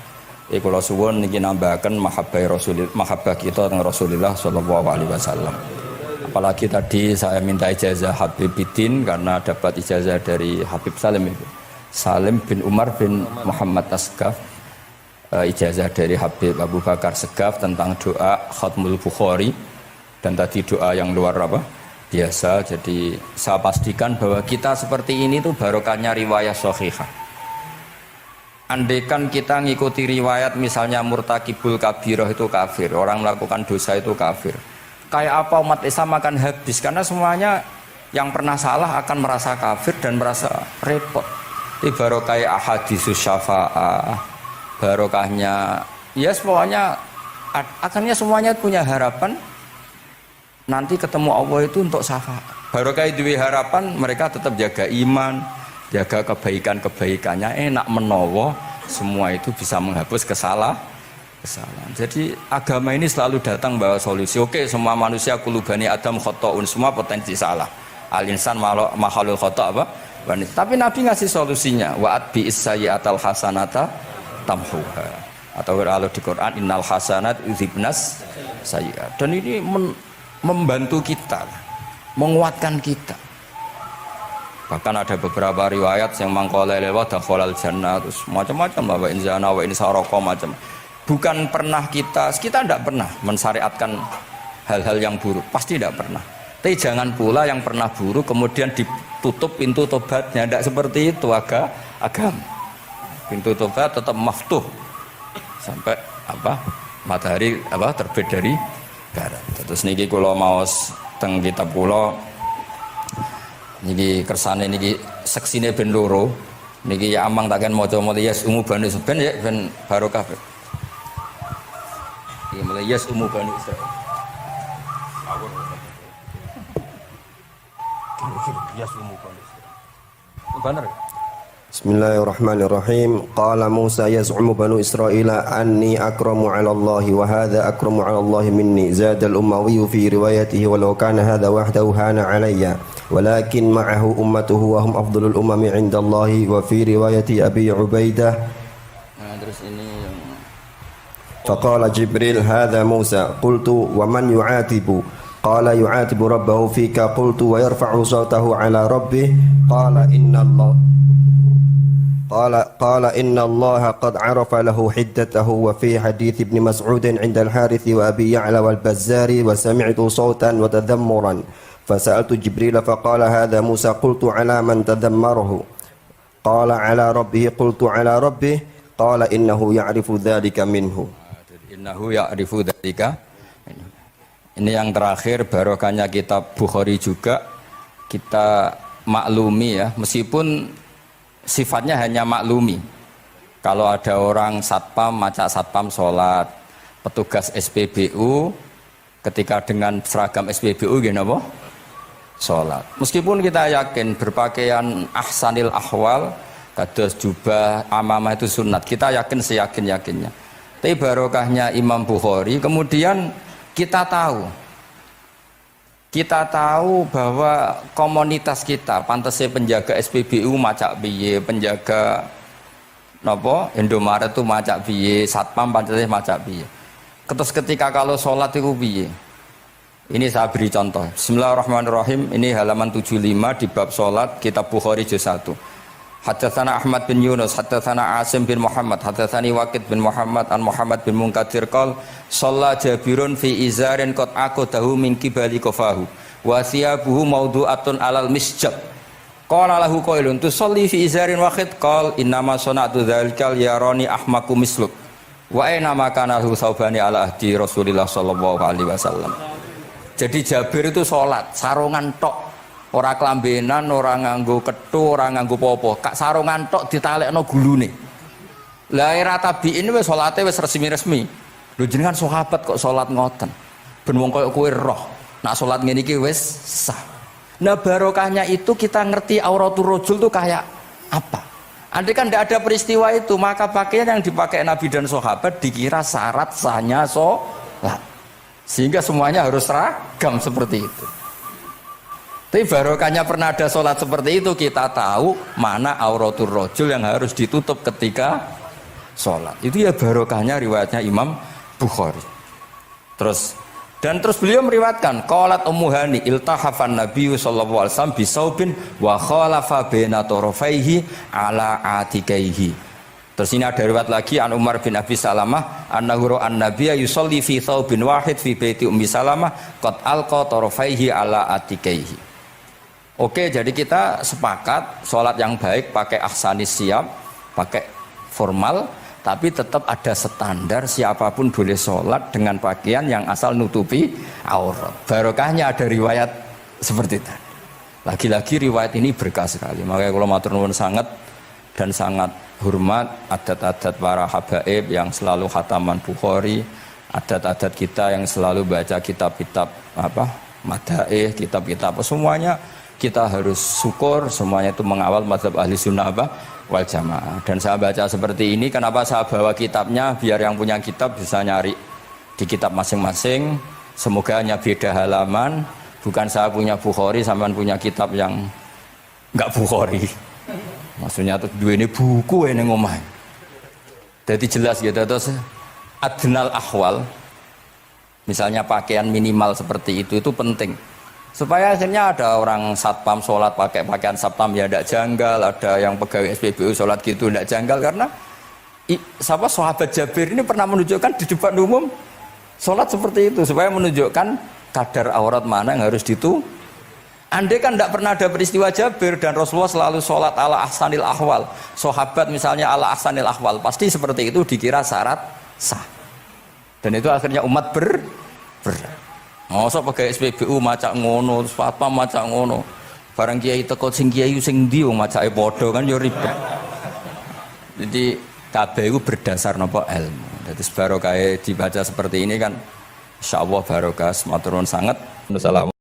kula suwun niki nambahaken mahabbah kita teng Rasulullah sallallahu alaihi wasallam. Apalagi tadi saya minta ijazah Habib Bidin karena dapat ijazah dari Habib Salim bin Umar bin Muhammad Asgaf ijazah dari Habib Abu Bakar Segaf tentang doa Khatmul Bukhari, dan tadi doa yang luar biasa. Jadi saya pastikan bahwa kita seperti ini tuh barokahnya riwayat sahihah. Andaikan kita ngikuti riwayat misalnya murtakibul kabirah itu kafir, orang melakukan dosa itu kafir, kayak apa umat Islam akan habis, karena semuanya yang pernah salah akan merasa kafir dan merasa repot. Ini barokah ahaditsus syafa'ah, barokahnya ya pokoknya akhirnya semuanya punya harapan nanti ketemu Allah itu untuk syafaat. Barokah itu harapan, mereka tetap jaga iman, jaga kebaikan-kebaikannya, enak menowo, semua itu bisa menghapus kesalahan. Jadi agama ini selalu datang bawa solusi. Oke, semua manusia kulubani Adam khotoun, semua potensi salah. Al-insan mahalul khoto apa? Tapi Nabi ngasih solusinya. Wa'at bi'is sayyi'atal hasanata tamhuha. Atau kalau di Quran innal hasanat yudhibnas sayyi'at. Dan ini membantu kita, menguatkan kita. Bahkan ada beberapa riwayat yang mangqala lewat dakhalal jannah, terus macam-macam lah, wa in zana wa in sarqa macam. Bukan pernah kita tidak pernah mensyariatkan hal-hal yang buruk, pasti tidak pernah. Tapi jangan pula yang pernah buruk kemudian ditutup pintu tobatnya, tidak seperti itu agama. Pintu tobat tetap maftuh sampai matahari terbit dari barat. Terus niki kula maos teng kitab kula niki kersane niki seksine ben loro niki ya amang takkan maca-maca yes umu bani ben ya ben barokah. Iki mulai yes umu bani Israil. Yes umu bani Israil. Benar. Bismillahirrahmanirrahim. Qala Musa yaz'umu banu Israila anni akramu 'ala Allah wa hadha akramu 'ala Allah minni. Zada al-Umawi fi riwayatihi walau kana hadha wahdahu hana 'alayya walakin ma'ahu ummatuhu wa hum afdalul umami 'inda Allah. Wa fi riwayati Abi Ubaidah. Nah, terus ini yang faqala Jibril hadha Musa qultu wa man yu'atibu qala yu'atibu rabbahu fika qultu wa yarfa'u sawtahu 'ala rabbih qala inna Allah قال إن الله قد عرف له حدته. وفي حديث ابن مسعود عند الحارث وأبي يعلى والبزار وسمعت صوتا وتذمرا فسألت جبريل فقال هذا موسى قلت على من تذمره قال على ربه قلت على ربه قال إنه يعرف ذلك منه. Ini yang terakhir barokahnya kitab Bukhari juga kita maklumi ya, meskipun sifatnya hanya maklumi. Kalau ada orang satpam, macak satpam sholat, petugas SPBU ketika dengan seragam SPBU gini apa? Sholat. Meskipun kita yakin berpakaian ahsanil ahwal, kados jubah, amamah itu sunat, kita yakin seyakin-yakinnya. Tapi barokahnya Imam Bukhari, kemudian kita tahu bahwa komunitas kita pantasnya penjaga SPBU macak piye, penjaga Indomaret itu macak piye, satpam pantasnya macak piye. Terus ketika kalau sholat itu piye? Ini saya beri contoh. Bismillahirrahmanirrahim. Ini halaman 75 di bab sholat kitab Bukhari juz 1. Haddatsana Ahmad bin Yunus, haddatsana Asim bin Muhammad, haddatsani Waqid bin Muhammad an Muhammad bin Munkadir qol shalla Jabirun fi izarin qad aqadahu min qibali qafahu wa thiyabuhu mawdu'atun alal misjab. Qala lahu qailun tusalli fi izarin waqid qal innama sana'tu dzalikal yarani ahmaku misluk wa aina ma kana lahu saubani ala ahdi Rasulillah sallallahu alaihi wasallam. Jadi Jabir itu salat sarungan tok. Ora kelambenan, ora nganggo kethu, ora nganggo popo. Kak sarungan tok ditalekno gulune. Lah era tabiin wis salate wis resmi-resmi. Lho jenengan sahabat kok salat ngoten. Ben wong koyo kowe roh, nak salat ngene iki wis sah. Nah barokahnya itu kita ngerti auratul rajul itu kayak apa. Andai kan tidak ada peristiwa itu, maka pakaian yang dipakai Nabi dan sahabat dikira syarat sahnya salat. Sehingga semuanya harus seragam seperti itu. Tapi barokahnya pernah ada sholat seperti itu, kita tahu mana auratul rajul yang harus ditutup ketika sholat. Itu ya barokahnya riwayatnya Imam Bukhari. Terus beliau meriwayatkan qalat Ummu Hani iltahafan Nabi sallallahu alaihi wasallam bisaubin wa khalafa baina tarafaihi ala atikaihi. Terus ini ada riwayat lagi an Umar bin Abi Salamah annahu ra'a an-nabiyya yusolli fi thawbin wahid fi baiti Ummi Salamah qad alqa tarafaihi ala atikaihi. Oke, jadi kita sepakat sholat yang baik pakai ahsanis siap, pakai formal, tapi tetap ada standar siapapun boleh sholat dengan pakaian yang asal nutupi aurat. Barokahnya ada riwayat seperti itu. Lagi-lagi riwayat ini berkah sekali. Makanya kalau matur nuwun sangat dan sangat hormat adat-adat para habaib yang selalu khataman Bukhari, adat-adat kita yang selalu baca kitab-kitab madaih, kitab-kitab semuanya kita harus syukur, semuanya itu mengawal mazhab ahli sunnah wal jamaah. Dan saya baca seperti ini, kenapa saya bawa kitabnya biar yang punya kitab bisa nyari di kitab masing-masing, semoga hanya beda halaman, bukan saya punya Bukhari sampean punya kitab yang enggak Bukhari. Maksudnya tuh dua ini buku ini ngomong. Jadi jelas gitu. Terus adnal ahwal, misalnya pakaian minimal seperti itu penting. Supaya akhirnya ada orang satpam sholat pakai pakaian satpam ya tidak janggal, ada yang pegawai SPBU sholat gitu tidak janggal, karena sahabat Jabir ini pernah menunjukkan di depan umum sholat seperti itu supaya menunjukkan kadar aurat mana yang harus Andai kan tidak pernah ada peristiwa Jabir dan Rasulullah selalu sholat ala ahsanil ahwal, sahabat misalnya ala ahsanil ahwal, pasti seperti itu dikira syarat sah. Dan itu akhirnya umat masa pakai SPBU macak ngono, fatwa macak ngono, barang kiai teko sing kiai sing ndi wong macake padha kan yo ribet. Jadi kabeh iku berdasar napa ilmu. Jadi barokah dibaca seperti ini kan insyaallah barokah, matur nuwun sanget. Assalamualaikum.